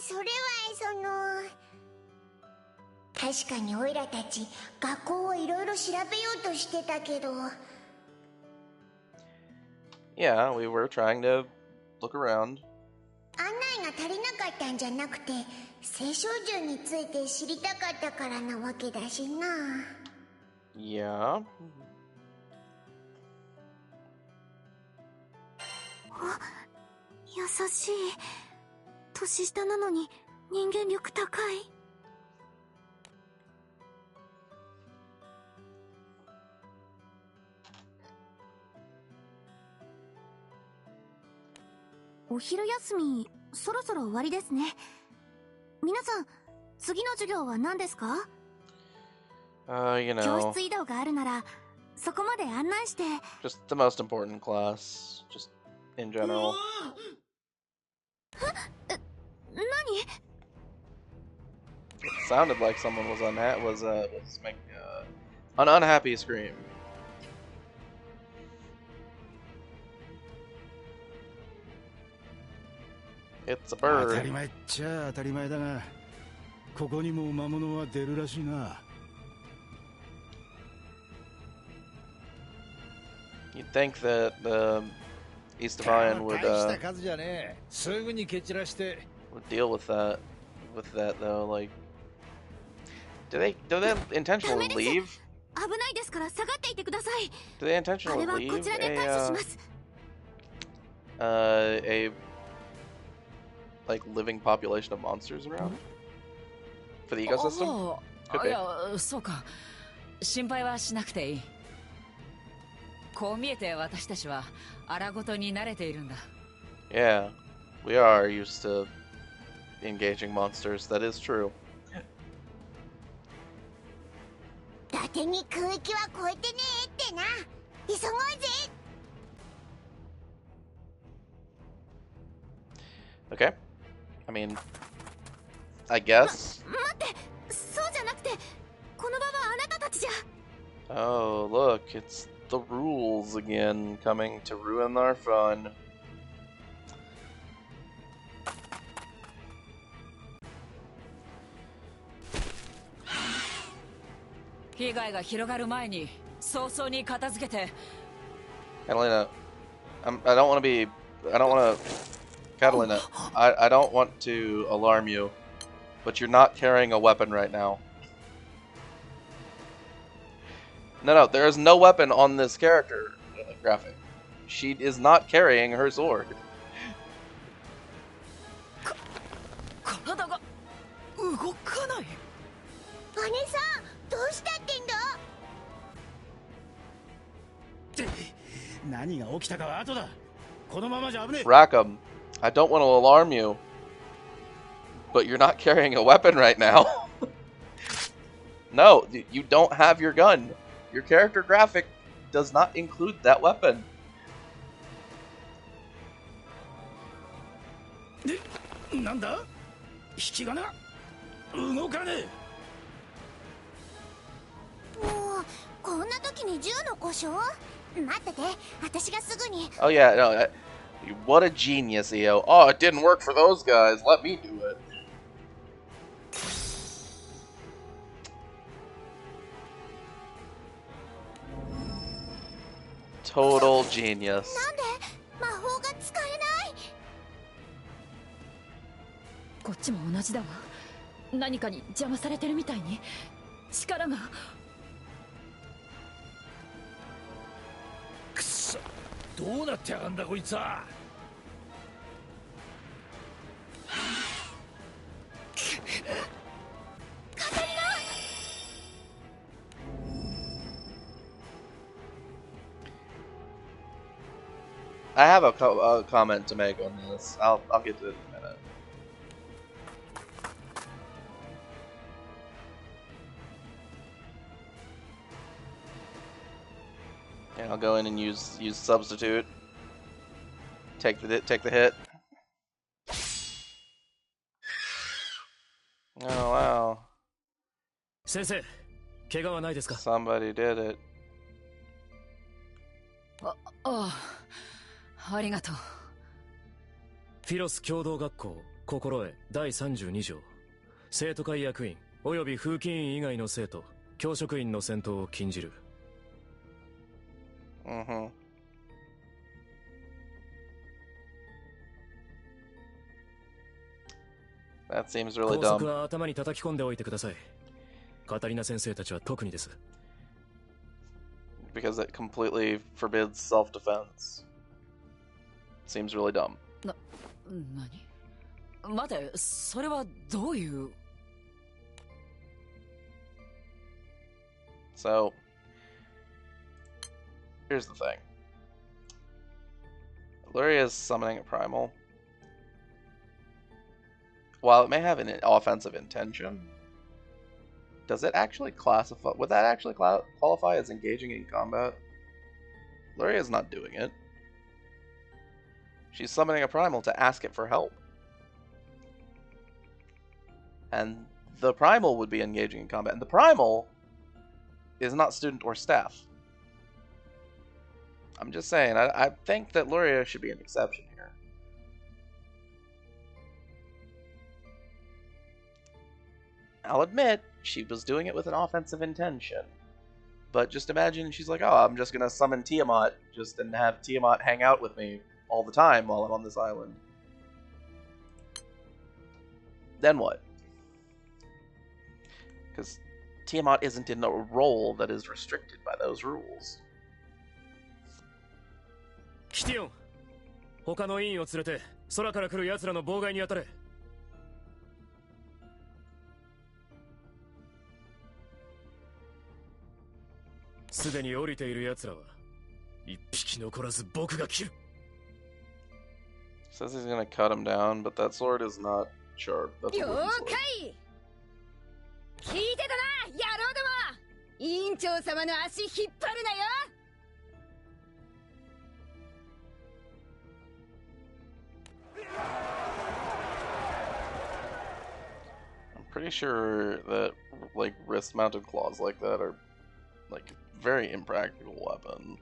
それは確かにオイラたち学校をいろいろ調べようとしてたけど。Yeah, we were trying to look around. 案内が足りなかったんじゃなくて、青少獣について知りたかったからなわけだしな。Yeah. 優しい。年下なのに人間力高い。お昼休みそろそろ終わりですね。皆さん、次の授業は何ですか？ You 教 know, 室移動があるならそこまで案内して。 just the most important class, just in general. 何？ It sounded like someone was making an unhappy scream. It's a 当た bird. り前っちゃ当たり前だが、ここにも魔物は出るらしいな。You'd think that Eastavian would 大した数じゃねえ。すぐに蹴散らして。would deal with that though. Like, do they intentionally leave? 危ないですから下がっていてください。 Do they あ intentionally れはこ leave ちらで対処します。 a like living population of monsters around for the ecosystem? Could い be. や、そうか。心配はしなくていい。こう見えて私たちは荒ごとに慣れているんだ。Yeah, we are used to engaging monsters. That is true. 伊達に空域は超えてねえってな。急ごうぜ。 Okay. I mean, I guess. 待って、そうじゃなくて、この場はあなたたちじゃ。 Oh, look, it's the rules again coming to ruin our fun. 被害が広がる前に早々に片付けて。 Catalina, I don't want to be. I don't want to. Catalina, I don't want to alarm you, but you're not carrying a weapon right now. No, there is no weapon on this character graphic. She is not carrying her sword. 体が動かない。姉さん、どうしたってんだ？何が起きたかは後だ。このままじゃ危ねえ。 Rackham, I don't want to alarm you, but you're not carrying a weapon right now. No, you don't have your gun. Your character graphic does not include that weapon. なんだ？引き金？動かねもうこんな時に銃の故障？待ってて、私がすぐに。 Oh yeah, no, what a genius, EO. Oh, it didn't work for those guys. Let me do it. Total genius. なんで魔法が使えない？こっちも同じだわ。何かに邪魔されてるみたいに力が。くそ、どうなってやがんだこいつは。I have a comment to make on this. I'll get to it in a minute. Yeah, I'll go in and use substitute. Take the hit. Oh wow. 先生、怪我はないですか? Somebody did it. ありがとう。フィロス共同学校心得第32条、生徒会役員および風紀委員以外の生徒教職員の戦闘を禁じる。That seems really 校則 dumb. は頭に叩き込んでおいてください。カタリナ先生たちは特にです。 Because it completely forbids self-defense. Seems really dumb. 何？待て、それはどういう？ So, here's the thing. Luria is summoning a primal. While it may have an offensive intention, does it actually classify? Would that actually qualify as engaging in combat? Luria is not doing it. She's summoning a primal to ask it for help. And the primal would be engaging in combat. And the primal is not student or staff. I'm just saying, I think that Luria should be an exception here. I'll admit, she was doing it with an offensive intention. But just imagine she's like, oh, I'm just gonna summon Tiamat, and have Tiamat hang out with me all the time while I'm on this island. Then what? Because Tiamat isn't in a role that is restricted by those rules. キティオン、他の委員を連れて空から来る奴らの妨害に当たれ。すでに降りている奴らは一匹残らず僕が切る。 Says he's gonna cut him down, but that sword is not sharp. That's a wooden sword. 聞いてたな、野郎ども。委員長様の足引っ張るなよ。 I'm pretty sure that like wrist-mounted claws like that are like very impractical weapon.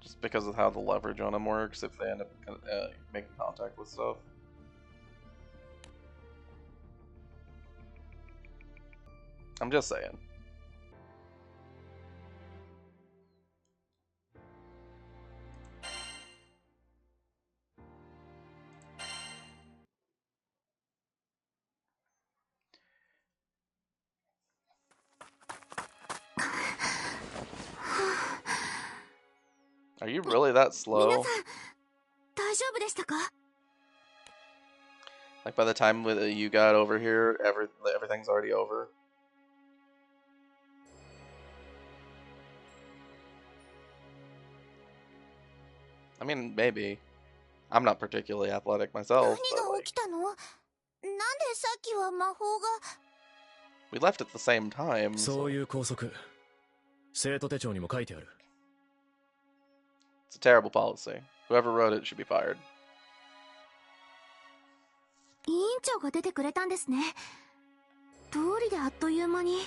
Just because of how the leverage on them works if they end up making contact with stuff. I'm just saying. Are you really that slow? 皆さん、大丈夫でしたか? Like by the time you got over here, everything's already over. I mean, maybe. I'm not particularly athletic myself. 何が起きたの? なんでさっきは魔法が? We left at the same time. そういう校則、生徒手帳にも書いてある。 It's a terrible policy. Whoever wrote it should be fired. 委員長が出てくれたんですね。通りであっという間に。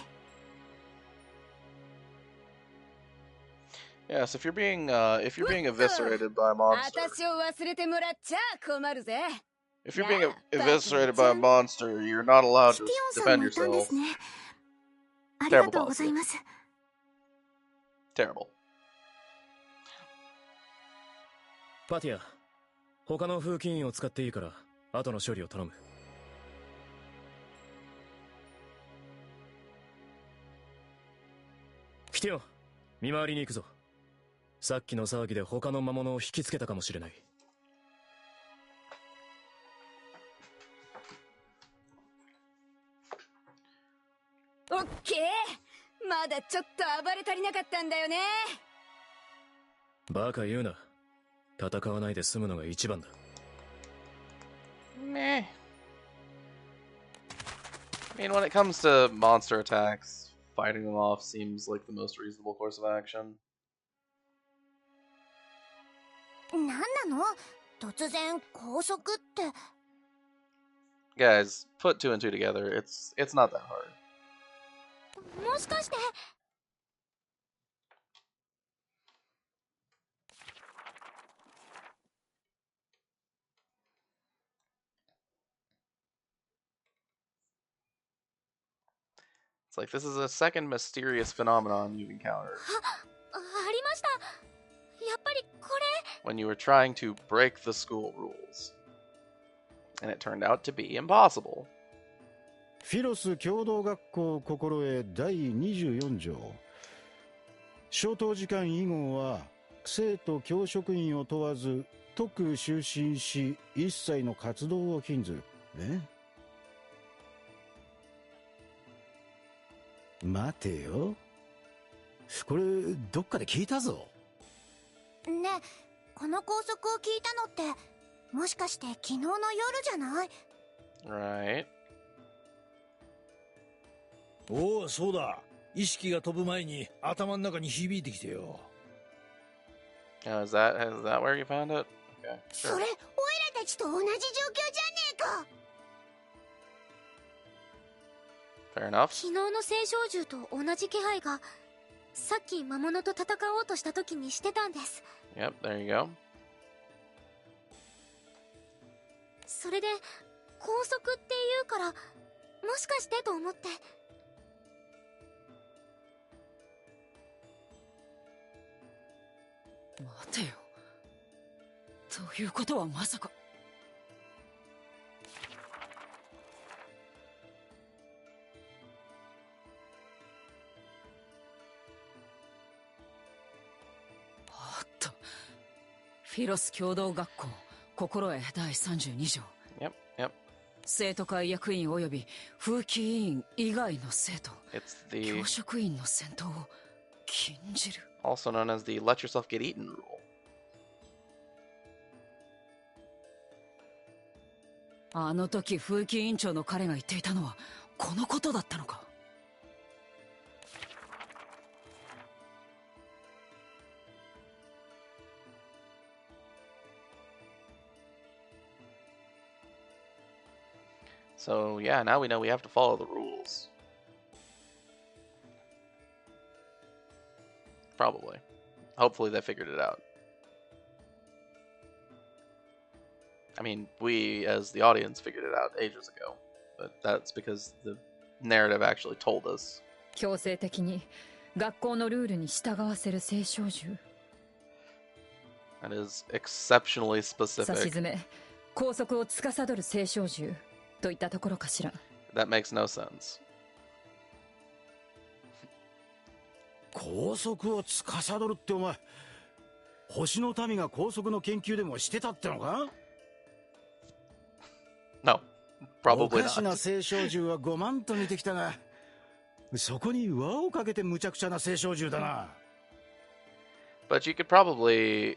Yes, if you're being eviscerated by a monster. 私を忘れてもらっちゃ困るぜ。 If you're being eviscerated by a monster, you're not allowed to defend yourself. Terrible policy. Terrible. パティア、他の風紀委員を使っていいから後の処理を頼む。キティオン、見回りに行くぞ。さっきの騒ぎで他の魔物を引きつけたかもしれない。オッケー、まだちょっと暴れ足りなかったんだよね。バカ言うな。戦わないで済むのが一番だ。Meh. I mean, when it comes to monster attacks, fighting them off seems like the most reasonable course of action. なんなの? 突然拘束って。 Guys, put two and two together. It's not that hard. もしかして。 It's like this is a second mysterious phenomenon you've encountered. ありました。やっぱりこれ。 When you were trying to break the school rules. And it turned out to be impossible. フィロス共同学校心得第24条。消灯時間以後は生徒教職員を問わず特就寝し一切の活動を禁ず。待てよ。これどっかで聞いたぞ。ね、この拘束を聞いたのってもしかして昨日の夜じゃない？ Right. おお、そうだ。意識が飛ぶ前に頭の中に響いてきてよ。Is that where you found it? Okay. それ、オイラたちと同じ状況じゃねえか。Fair enough. 昨日の聖少獣と同じ気配がさっき魔物と戦おうとした時にしてたんです。 Yep, there you go. それで拘束って言うからもしかしてと思って。待てよ。ということはまさか。あった。フィロス共同学校心得第32条。Yep, yep. 生徒会役員及び風紀委員以外の生徒、教職員の戦闘を禁じる。Also known as the let yourself get eaten rule. あの時風紀委員長の彼が言っていたのはこのことだったのか。So yeah, now we know we have to follow the rules. Probably. Hopefully they figured it out. I mean, we as the audience figured it out ages ago, but that's because the narrative actually told us. 強制的に学校のルールに従わせる聖少獣。 That is exceptionally 差し specific. 詰め、拘束を司る聖少獣といったところかしら。 That makes no sense. 拘束を司るってお前、星の民が拘束の研究でもしてたってのか？ No, お probably かしな not. 聖少獣は5万と見てきたが、そこに輪をかけて無茶苦茶な聖少獣だな。 But you could probably,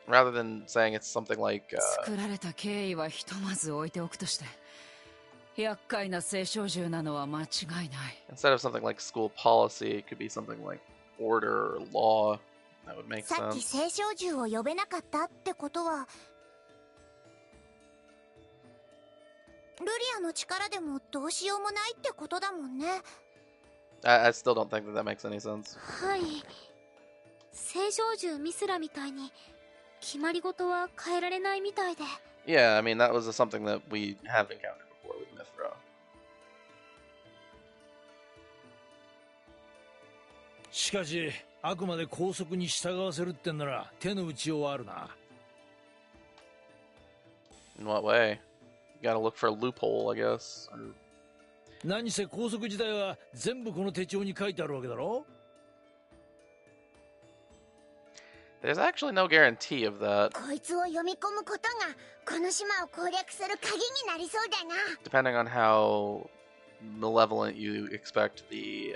rather than saying it's something like, 作られた経緯はひとまず置いておくとして、厄介な聖少獣なのは間違いない。 instead of something like school policy, it could be something like order or law. That would make さっき sense. 聖少獣を呼べなかったってことは、ルリアの力でもどうしようもないってことだもんね。I still don't think that that makes any sense. はい。聖少獣ミスラみたいに決まり事は変えられないみたいで。 Yeah, I mean, that was something that we have encountered before with Mithra. しかし、あくまで拘束に従わせるってんなら手の打ちようはあるな。 In what way? You gotta look for a loophole, I guess. 何せ拘束自体は全部この手帳に書いてあるわけだろ。 There's actually no guarantee of that. こいつを読み込むことがこの島を攻略する鍵になりそうだな。 Depending on how malevolent you expect the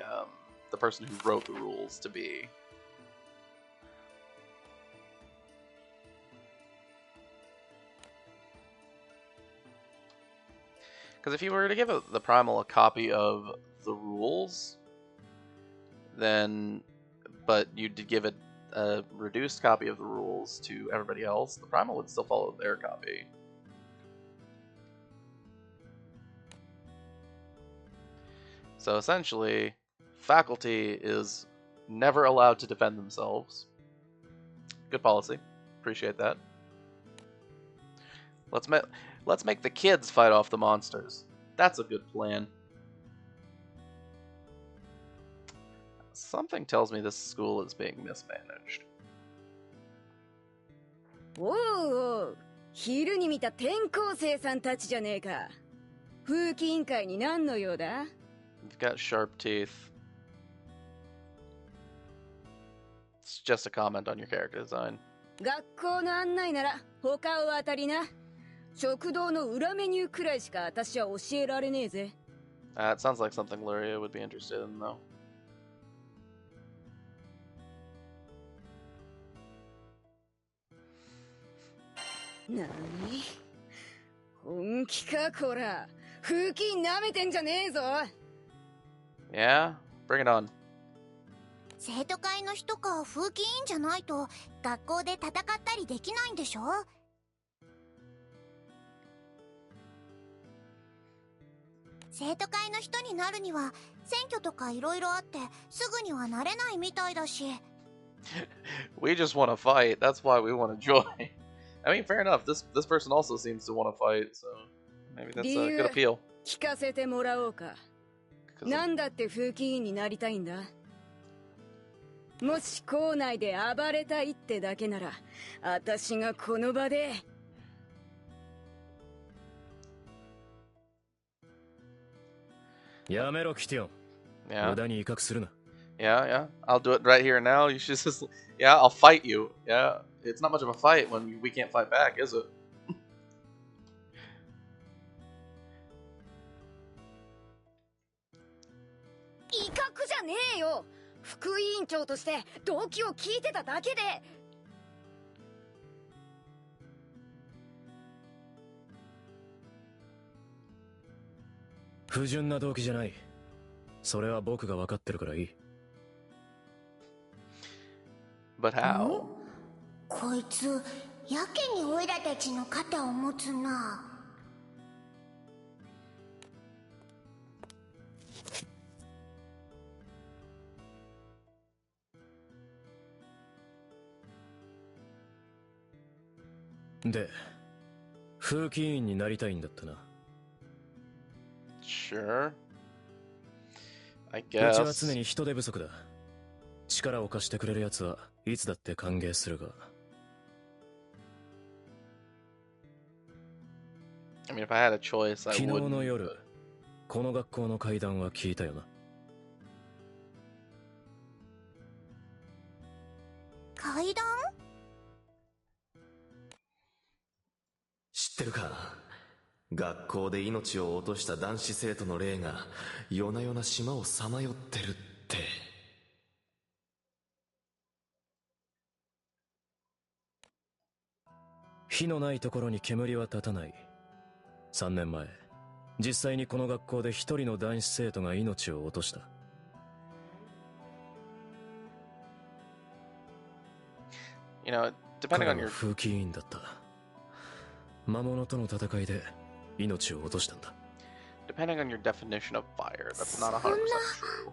person who wrote the rules to be. Because if you were to give the primal a copy of the rules, then, but you did give it a reduced copy of the rules to everybody else, the primal would still follow their copy. So essentially, faculty is never allowed to defend themselves. Good policy. Appreciate that. Let's make the kids fight off the monsters. That's a good plan. Something tells me this school is being mismanaged. おうおう、昼に見た転校生さんたちじゃねえか。風紀委員会に何の用だ？ You've got sharp teeth. It's just a comment on your character design. 学校の案内なら他を当たりな。食堂の裏メニューくらいしか私は教えられねえぜ。It sounds like something Luria would be interested in, though. なに？本気かこら。風紀舐めてんじゃねえぞ。Yeah? Bring it on. 生徒会の人か風紀委員じゃないと学校で戦ったりできないんでしょ？生徒会の人になるには選挙とかいろいろあってすぐにはなれないみたいだし。We just want to fight. That's why we want to join. I mean, fair enough. This person also seems to want to fight, so maybe that's a good appeal. 聞かせてもらおうか。なんだって風紀委員になりたいんだ？もし校内で暴れたいってだけなら、私がこの場で。やめろ、キティオン。無駄に威嚇するな。Yeah. I'll do it right here and now. You should just, yeah, I'll fight you. Yeah, it's not much of a fight when we can't fight back, is it? 威嚇じゃねえよ。副委員長として動機を聞いてただけで。不純な動機じゃない。それは僕が分かってるからいい。But how? こいつやけにオイラたちの肩を持つな。で、風紀委員になりたいんだったな。Sure. I うちは guess. 常に人手不足だ。力を貸してくれる奴はいつだって歓迎するが。I mean, if I had a choice, I 昨日 wouldn't. の夜、この学校の階段は聞いたよな。階段？知ってるか？学校で命を落とした男子生徒の霊が夜な夜な島をさまよってるって。火のないところに煙は立たない。3年前、実際にこの学校で一人の男子生徒が命を落とした。You know, depending 彼 on は your 風紀委員だった。魔物との戦いで命を落としたんだ。depending on your definition of fire, that's not 100% true.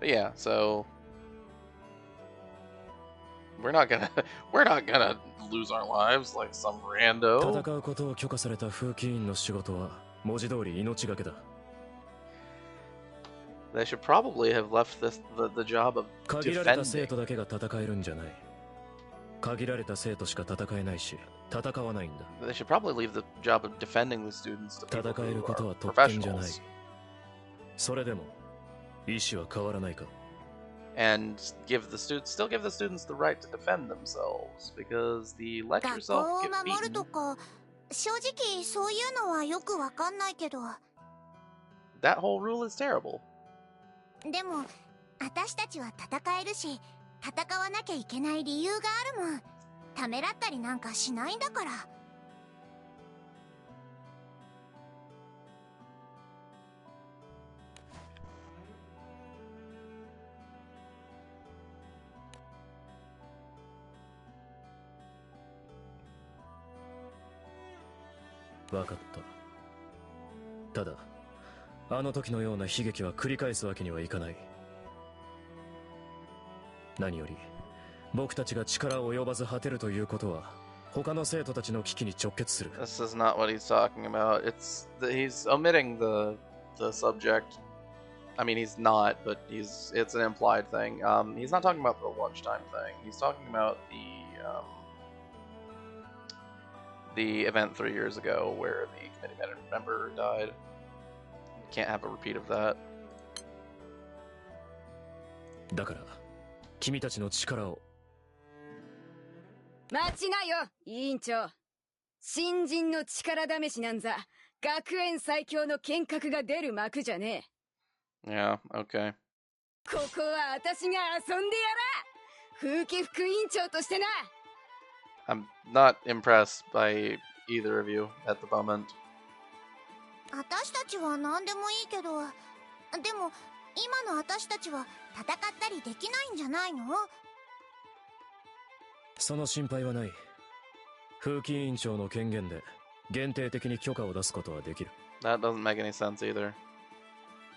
But yeah, so we're not gonna lose our lives like some rando. 戦うことを許可された風紀委員の仕事は文字通り命がけだ。They should probably have left the job of 限られた生 defending. 徒だけが戦えるんじゃない。限られた生徒しか戦えないし、戦わないんだ。They should probably leave the job of defending the students to people 戦える who ことは are 特権じゃない。 professionals. それでも意思は変わらないか。And still give the students the right to defend themselves because the lecture 学 itself 校を get 守る beaten. とか正直そういうのはよくわかんないけど。 That whole rule is terrible. でも私たちは戦えるし戦わなきゃいけない理由があるもん。ためらったりなんかしないんだから。わかった。ただ、あの時のような悲劇は繰り返すわけにはいかない。何より、僕たちが力を及ばず果てるということは、他の生徒たちの危機に直結する。This is not what he's talking about. He's omitting the subject. I mean, he's not, but it's an implied thing. He's not talking about the lunchtime thing. He's talking about the event 3 years ago where the committee member died. Can't have a repeat of that. だから君たちの力を。間違いよ、委員長。新人の力試しなんざ学園最強の剣客が出る幕じゃねえ。Yeah, okay. ここは私が遊んでやら。風紀副委員長としてな。I'm not impressed by either of you at the moment. 私たちは何でもいいけど、でも今の私たちは戦ったりできないんじゃないの？その心配はない。風紀委員長の権限で限定的に許可を出すことはできる。That doesn't make any sense either.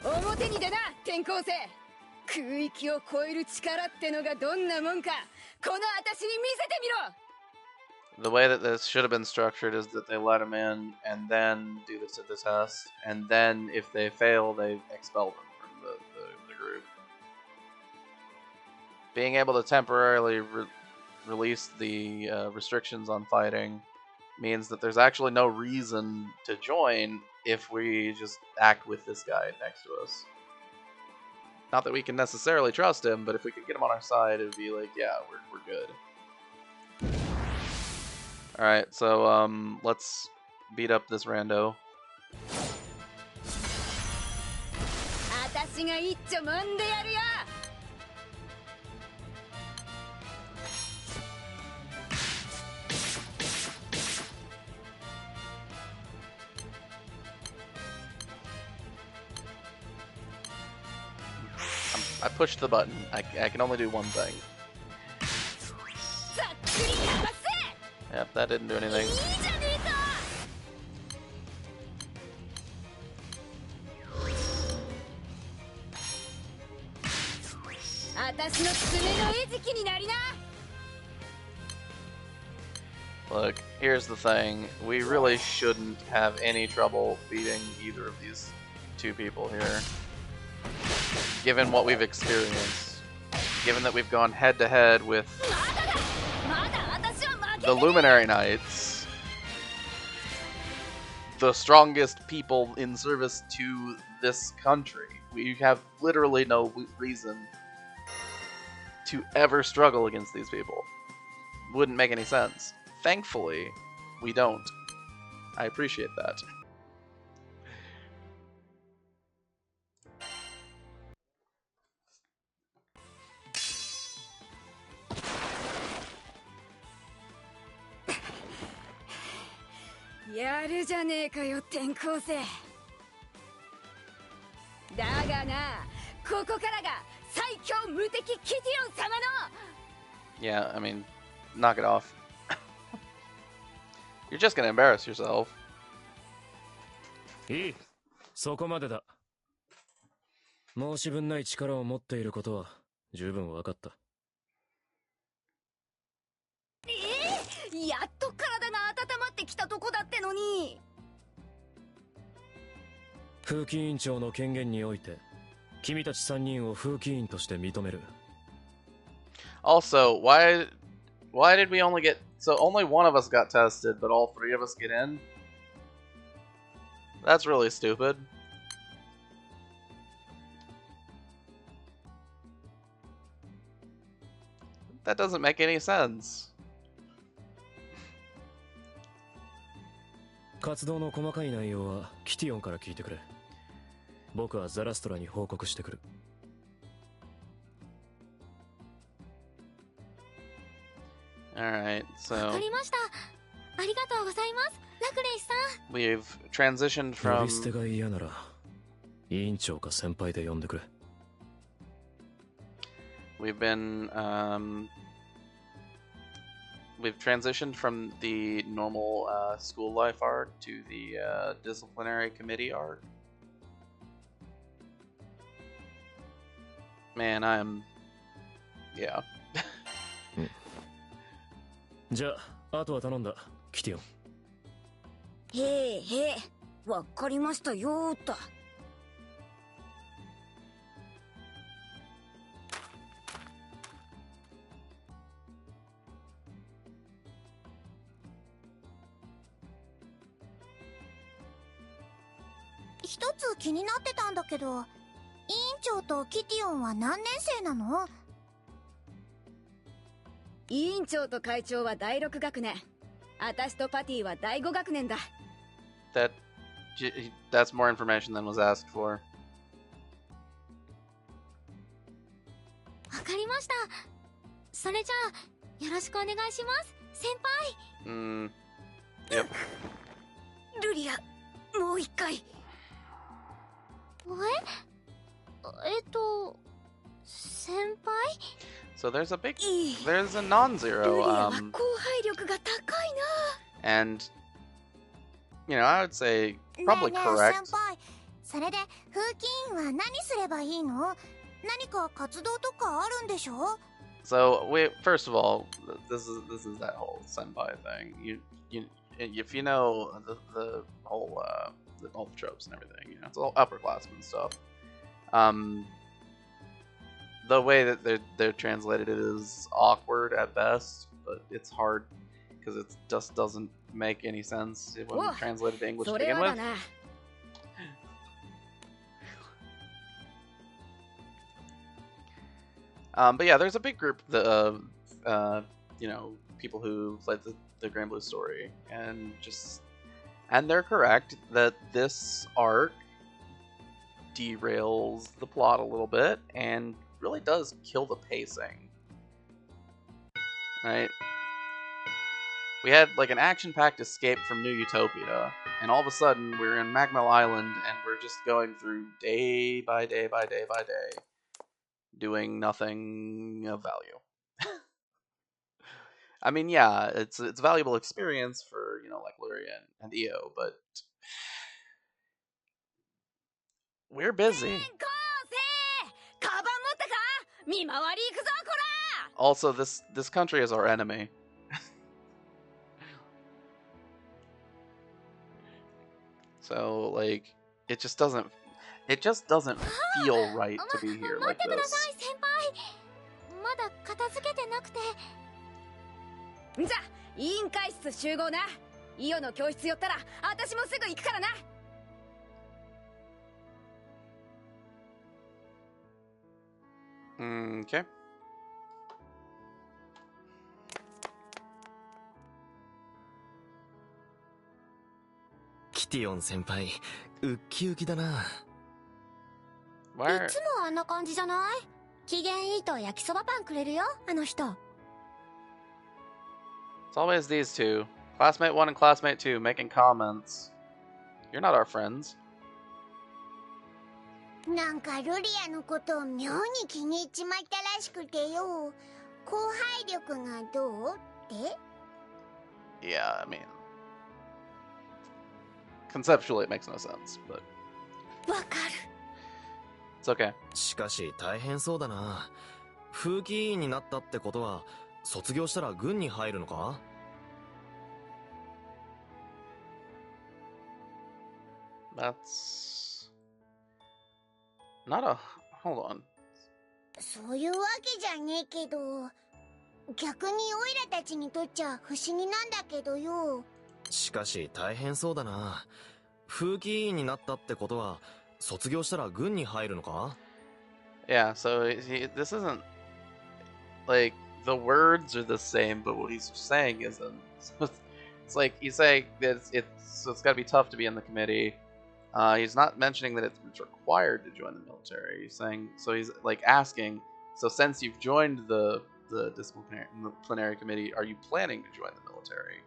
表に出な、転校生。空域を超える力ってのがどんなもんか、この私に見せてみろ。The way that this should have been structured is that they let them in and then do the test, and then if they fail, they expel them from the group. Being able to temporarily release the restrictions on fighting means that there's actually no reason to join if we just act with this guy next to us. Not that we can necessarily trust him, but if we could get him on our side, it would be like, yeah, we're good. Alright, so let's beat up this rando. 私が一丁揉んでやるよ。I pushed the button. I can only do one thing. Yep, that didn't do anything. Look, here's the thing. We really shouldn't have any trouble beating either of these two people here. Given what we've experienced. Given that we've gone head to head with the Luminary Knights, the strongest people in service to this country. We have literally no reason to ever struggle against these people. Wouldn't make any sense. Thankfully, we don't. I appreciate that. Yeah, じゃねえかよ、転校生。だがな、ここからが最強無敵キティオン様の。Yeah, I mean, knock it off. You're just gonna embarrass yourself. いい、そこまでだ。申し分ない力を持っていることは十分分かった。やっと体が温まってきたとこだってのに。風紀委員長の権限において、君たち3人を風紀委員として認める。Also, why did we only get... So only one of us got tested, but all three of us get in? That's really stupid. That doesn't make any sense. 活動の細かい内容はキティオンから聞いてくれ。僕はザラストラに報告してくる。Alright, so... わかりました。ありがとうございます、ラクレイさん。We've transitioned from... 呼び捨てが嫌なら、委員長か先輩で呼んでくれ。We've been, we've transitioned from the normal school life arc to the disciplinary committee arc. Man, yeah. じゃあ、あとは頼んだ、キティオン。へえへえ、わかりましたよーっと。一つ気になってたんだけど、委員長とキティオンは何年生なの？委員長と会長は第6学年。私とパティは第5学年だ。That's more information than was asked for. わかりました。それじゃあ、よろしくお願いします、先輩。Yep. ルリア、もう一回。先輩 So there's a non-zero, 後輩力が高いな。 and, you know, I would say probably ねえねえ correct. 先輩、それで風紀委員は何すればいいの？何か活動とかあるんでしょ？ So first of all, this is that whole senpai thing. If you know the whole all the tropes and everything, you know, it's all upperclassmen stuff. The way that they're translated is awkward at best, but it's hard because it just doesn't make any sense when translated to English to begin with. But yeah, there's a big group of you know, people who played the Granblue story, and they're correct that this arc derails the plot a little bit and really does kill the pacing. Right? We had like an action-packed escape from New Utopia, and all of a sudden we're in Magmell Island and we're just going through day by day by day by day, doing nothing of value. I mean, yeah, it's a valuable experience for, you know, like Luria and EO, but we're busy. Also, this country is our enemy. So, like, it just doesn't feel right to be here like this. まだ片付けてなくて。じゃあ委員会室集合な。イオの教室寄ったら私もすぐ行くからな。Okay. キティオン先輩、ウッキウキだな。いつもあんな感じじゃない？機嫌いいと焼きそばパンくれるよ、あの人。It's always these two, classmate 1 and classmate 2, making comments. You're not our friends. なんかルリアのことを妙に気に入っちまったらしくてよ。後輩力がどうって？ Yeah, I mean, conceptually it makes no sense, but わかる。 it's okay. しかし大変そうだな。風紀委員になったってことは卒業したら軍に入るのか？ That's not a hold on. そういうわけじゃねえけど、逆にオイラたちにとっちゃ不思議なんだけどよ。しかし大変そうだな。風紀委員になったってことは卒業したら軍に入るのか？ Yeah, so this isn't like the words are the same, but what he's saying isn't. So it's like he's saying that it's got to be tough to be in the committee. He's not mentioning that it's required to join the military. He's saying, so he's like asking, so since you've joined the disciplinary committee, are you planning to join the military?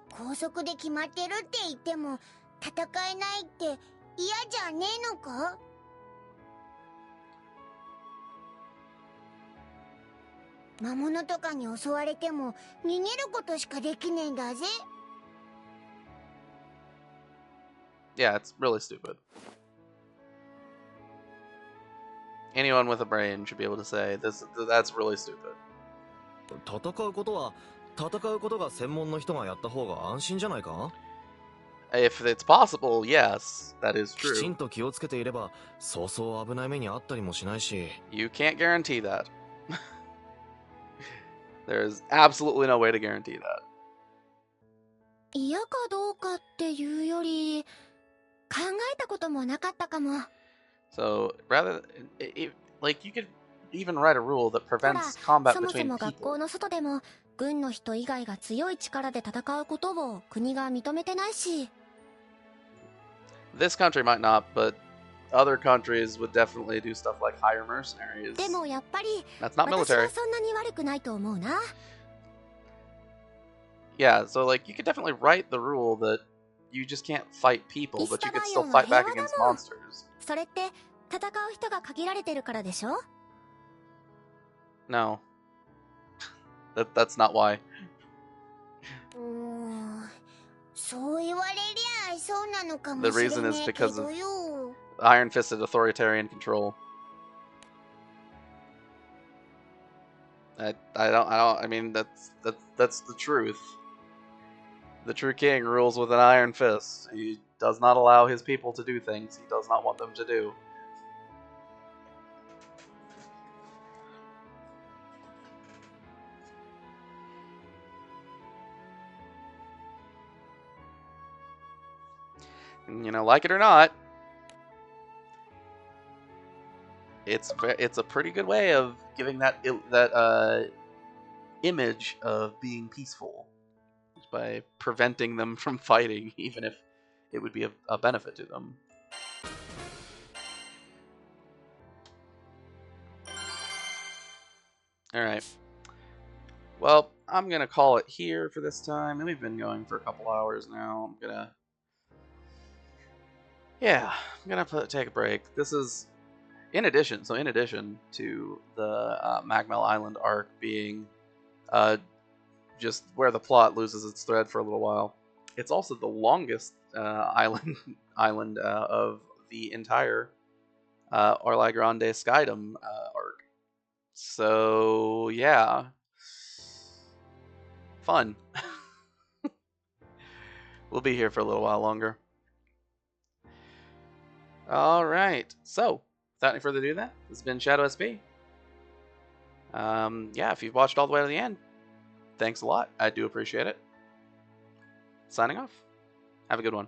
校則で決まってるって言っても戦えないって嫌じゃねえのか？魔物とかに襲われても逃げることしかできねえんだぜ。Yeah, it's really stupid. Anyone with a brain should be able to say that's really stupid. 戦うことが専門の人がやった方が安心じゃないか？ If it's possible, yes, that is きち true. んと気をつけていればそうそう危ない目にあったりもしないし。 You can't guarantee that. There's absolutely no way to guarantee that. 嫌かどうかっていうより、考えたこともなかったかも。 So rather, like you could even write a rule that ほら、 prevents combat そもそ between も学 people. 校の外でも軍の人以外が強い力で戦うことを国が認めてないし。 This country might not, but other countries would definitely do stuff like hire mercenaries. でもやっぱり That's not 私は military. そんなに悪くないと思うな。 Yeah, so like you could definitely write the rule that you just can't fight people, イス but タ you バ could イ still オンは fight 平 back 和だ against もん。 monsters. それって戦う人が限られてるからでしょ。 No. That's not why. そう言われりゃそうなのかも The しれ reason ね is えけ because ど of よ。 iron-fisted authoritarian control. I mean that's the truth. The true king rules with an iron fist. He does not allow his people to do things he does not want them to do. And, you know, like it or not, it's a pretty good way of giving that image of being peaceful by preventing them from fighting, even if it would be a benefit to them. Alright. Well, I'm going to call it here for this time. And we've been going for a couple hours now. I'm going to take a break. This is in addition to the Magmell Island arc being just where the plot loses its thread for a little while. It's also the longest island of the entire Orla Grande Skydom arc. So yeah, fun. We'll be here for a little while longer. All right. So without any further ado, this has been Shadow SB. If you've watched all the way to the end, thanks a lot. I do appreciate it. Signing off. Have a good one.